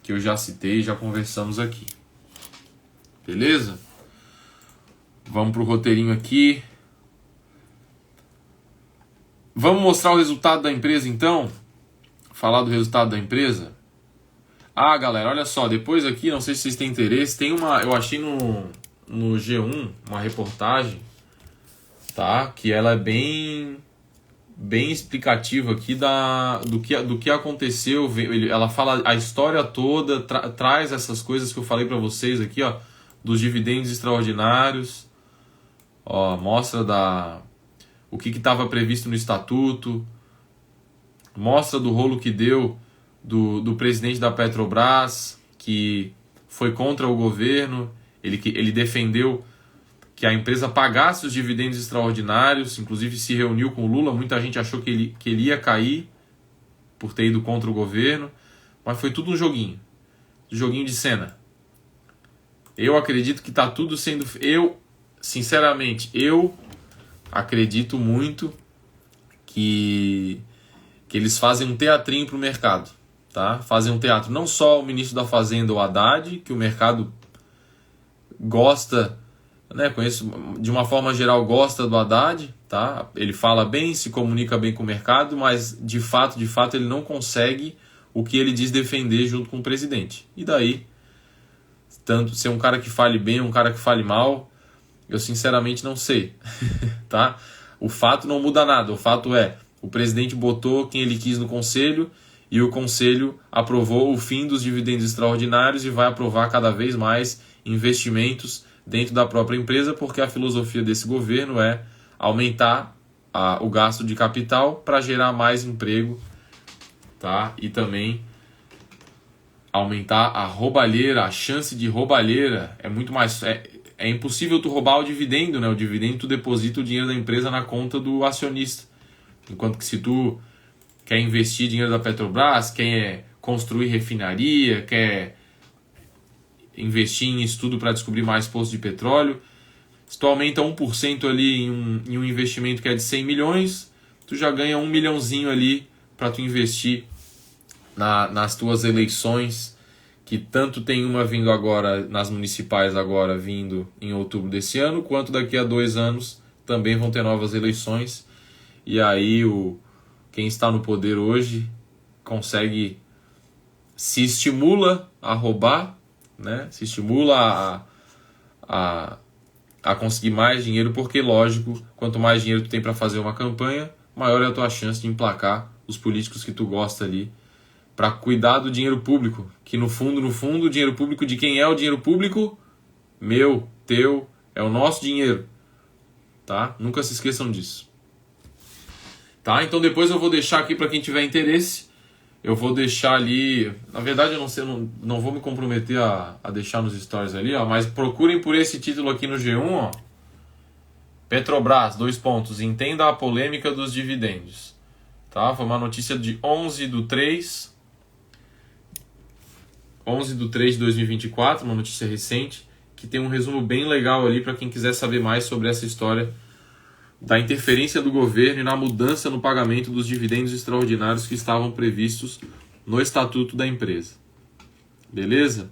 que eu já citei e já conversamos aqui. Beleza? Vamos para o roteirinho aqui. Vamos mostrar o resultado da empresa então? falar do resultado da empresa? Ah, galera, olha só, depois aqui, não sei se vocês têm interesse, eu achei no G1 uma reportagem, tá? Que ela é bem explicativa aqui do que aconteceu. Ela fala a história toda, traz essas coisas que eu falei para vocês aqui, ó, dos dividendos extraordinários, ó, mostra o que estava previsto no estatuto, mostra do rolo que deu do presidente da Petrobras, que foi contra o governo, ele defendeu que a empresa pagasse os dividendos extraordinários, inclusive se reuniu com o Lula, muita gente achou que ele ia cair por ter ido contra o governo, mas foi tudo um joguinho de cena. Eu acredito que está tudo sendo... Sinceramente, eu acredito muito que eles fazem um teatrinho para o mercado, tá? Fazem um teatro, não só o ministro da Fazenda, o Haddad, que o mercado gosta, né? Conheço, de uma forma geral, gosta do Haddad, tá? Ele fala bem, se comunica bem com o mercado, mas de fato ele não consegue o que ele diz defender junto com o presidente. E daí, tanto ser um cara que fale bem, um cara que fale mal, eu sinceramente não sei, tá? O fato não muda nada, o fato é, o presidente botou quem ele quis no conselho e o conselho aprovou o fim dos dividendos extraordinários e vai aprovar cada vez mais investimentos dentro da própria empresa, porque a filosofia desse governo é aumentar o gasto de capital para gerar mais emprego, tá? E também aumentar a roubalheira, a chance de roubalheira. É muito mais... É impossível tu roubar o dividendo, né? O dividendo tu deposita o dinheiro da empresa na conta do acionista. Enquanto que se tu quer investir dinheiro da Petrobras, quer construir refinaria, quer investir em estudo para descobrir mais poços de petróleo, se tu aumenta 1% ali em um investimento que é de 100 milhões, tu já ganha 1 milhãozinho ali para tu investir nas tuas eleições, que tanto tem uma vindo agora, nas municipais agora, vindo em outubro desse ano, quanto daqui a 2 anos também vão ter novas eleições. E aí quem está no poder hoje se estimula a roubar, né? Se estimula a conseguir mais dinheiro, porque, lógico, quanto mais dinheiro tu tem para fazer uma campanha, maior é a tua chance de emplacar os políticos que tu gosta ali, para cuidar do dinheiro público, que no fundo, o dinheiro público de quem é o dinheiro público? Meu, teu, é o nosso dinheiro, tá? Nunca se esqueçam disso. Tá? Então depois eu vou deixar aqui para quem tiver interesse, eu vou deixar ali, na verdade eu não sei, não vou me comprometer a deixar nos stories ali, ó, mas procurem por esse título aqui no G1, ó. Petrobras, 2 pontos, entenda a polêmica dos dividendos. Tá? Foi uma notícia de 11/3 de 2024, uma notícia recente, que tem um resumo bem legal ali para quem quiser saber mais sobre essa história da interferência do governo e na mudança no pagamento dos dividendos extraordinários que estavam previstos no estatuto da empresa. Beleza?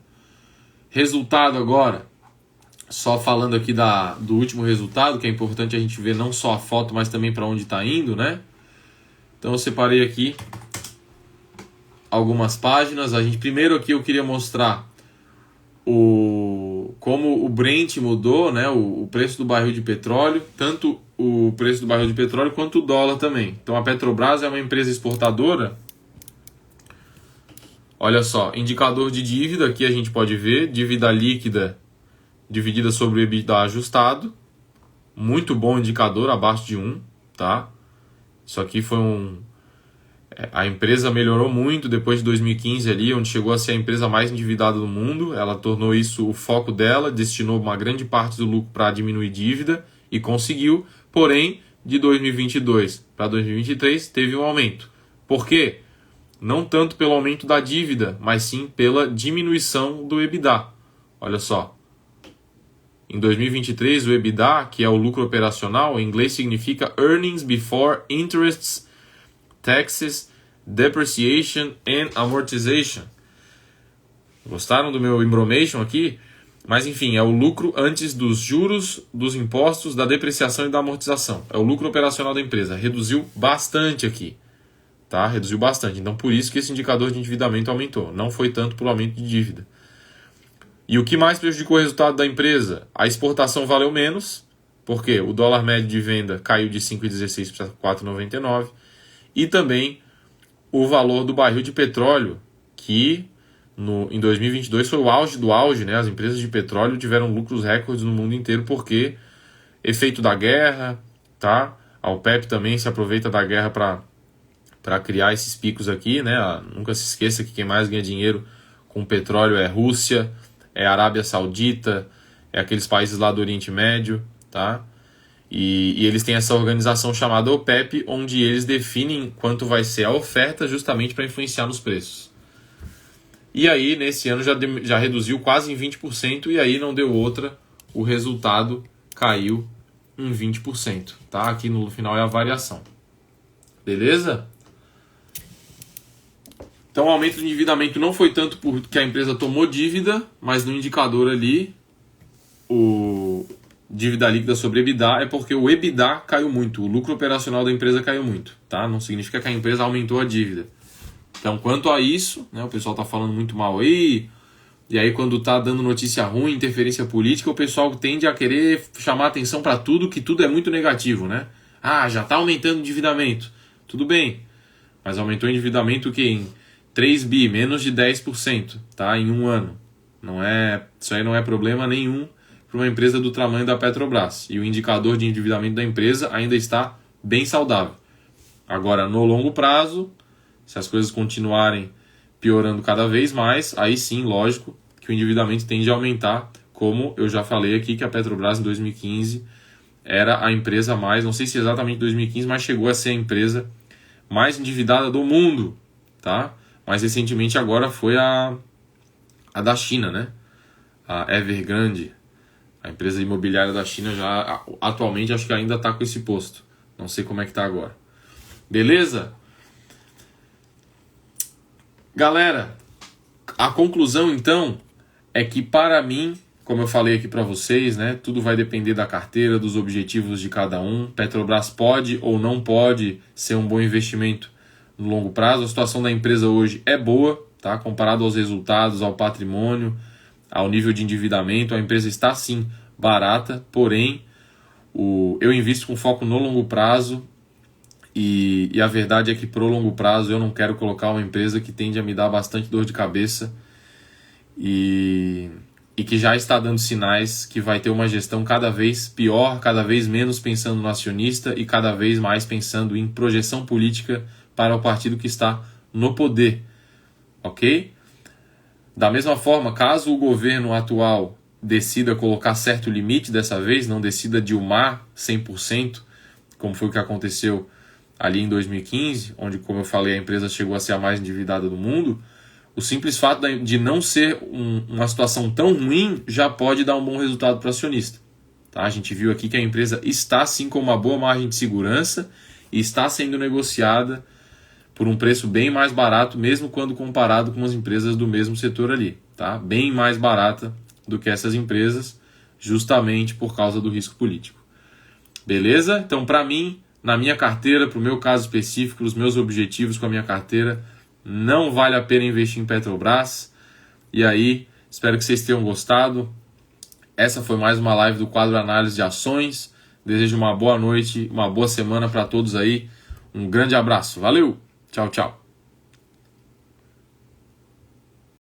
Resultado agora, só falando aqui do último resultado, que é importante a gente ver não só a foto, mas também para onde está indo, né? Então eu separei aqui algumas páginas. Primeiro aqui eu queria mostrar como o Brent mudou, né? O preço do barril de petróleo, tanto o preço do barril de petróleo quanto o dólar também. Então a Petrobras é uma empresa exportadora. Olha só, indicador de dívida, aqui a gente pode ver, dívida líquida dividida sobre o EBITDA ajustado. Muito bom indicador, abaixo de 1, tá? Isso aqui foi a empresa melhorou muito depois de 2015 ali, onde chegou a ser a empresa mais endividada do mundo. Ela tornou isso o foco dela, destinou uma grande parte do lucro para diminuir dívida e conseguiu. Porém, de 2022 para 2023 teve um aumento. Por quê? Não tanto pelo aumento da dívida, mas sim pela diminuição do EBITDA. Olha só. Em 2023, o EBITDA, que é o lucro operacional, em inglês significa Earnings Before Interests, Taxes, Depreciation and Amortization. Gostaram do meu embromation aqui? Mas enfim, é o lucro antes dos juros, dos impostos, da depreciação e da amortização. É o lucro operacional da empresa. Reduziu bastante aqui. tá? Reduziu bastante. Então, por isso que esse indicador de endividamento aumentou. Não foi tanto pelo aumento de dívida. E o que mais prejudicou o resultado da empresa? A exportação valeu menos, porque o dólar médio de venda caiu de 5,16 para 4,99. E também o valor do barril de petróleo, que em 2022 foi o auge do auge, né? As empresas de petróleo tiveram lucros recordes no mundo inteiro, porque efeito da guerra, tá? A OPEP também se aproveita da guerra para criar esses picos aqui, né? Nunca se esqueça que quem mais ganha dinheiro com petróleo é Rússia, é Arábia Saudita, é aqueles países lá do Oriente Médio, tá? E eles têm essa organização chamada OPEP, onde eles definem quanto vai ser a oferta justamente para influenciar nos preços. E aí, nesse ano, já reduziu quase em 20%, e aí não deu outra, o resultado caiu em 20%, tá? Aqui no final é a variação. Beleza? Então o aumento do endividamento não foi tanto porque a empresa tomou dívida, mas no indicador ali, o dívida líquida sobre EBITDA, é porque o EBITDA caiu muito, o lucro operacional da empresa caiu muito, tá? Não significa que a empresa aumentou a dívida. Então, quanto a isso, né, o pessoal tá falando muito mal aí, e aí quando tá dando notícia ruim, interferência política, o pessoal tende a querer chamar atenção para tudo, que tudo é muito negativo, né? Ah, já tá aumentando o endividamento. Tudo bem, mas aumentou o endividamento que em 3 bi, menos de 10%, tá? Em um ano. Isso aí não é problema nenhum para uma empresa do tamanho da Petrobras. E o indicador de endividamento da empresa ainda está bem saudável. Agora, no longo prazo, se as coisas continuarem piorando cada vez mais, aí sim, lógico, que o endividamento tende a aumentar, como eu já falei aqui, que a Petrobras em 2015 era a empresa mais, não sei se exatamente 2015, mas chegou a ser a empresa mais endividada do mundo, tá? Mais recentemente agora foi a da China, né? A Evergrande, a empresa imobiliária da China, já atualmente acho que ainda está com esse posto. Não sei como é que está agora. Beleza? Galera, a conclusão então é que para mim, como eu falei aqui para vocês, né, tudo vai depender da carteira, dos objetivos de cada um. Petrobras pode ou não pode ser um bom investimento no longo prazo. A situação da empresa hoje é boa, tá? Comparado aos resultados, ao patrimônio, ao nível de endividamento, a empresa está sim barata, porém eu invisto com foco no longo prazo. E a verdade é que pro longo prazo eu não quero colocar uma empresa que tende a me dar bastante dor de cabeça e que já está dando sinais que vai ter uma gestão cada vez pior, cada vez menos pensando no acionista e cada vez mais pensando em projeção política para o partido que está no poder, ok? Da mesma forma, caso o governo atual decida colocar certo limite dessa vez, não decida dilmar 100%, como foi o que aconteceu ali em 2015, onde, como eu falei, a empresa chegou a ser a mais endividada do mundo, o simples fato de não ser uma situação tão ruim já pode dar um bom resultado para o acionista. Tá? A gente viu aqui que a empresa está sim com uma boa margem de segurança e está sendo negociada por um preço bem mais barato, mesmo quando comparado com as empresas do mesmo setor ali. Tá? Bem mais barata do que essas empresas, justamente por causa do risco político. Beleza? Então, para mim, na minha carteira, para o meu caso específico, os meus objetivos com a minha carteira, não vale a pena investir em Petrobras. E aí, espero que vocês tenham gostado. Essa foi mais uma live do quadro Análise de Ações. Desejo uma boa noite, uma boa semana para todos aí. Um grande abraço. Valeu! Tchau, tchau.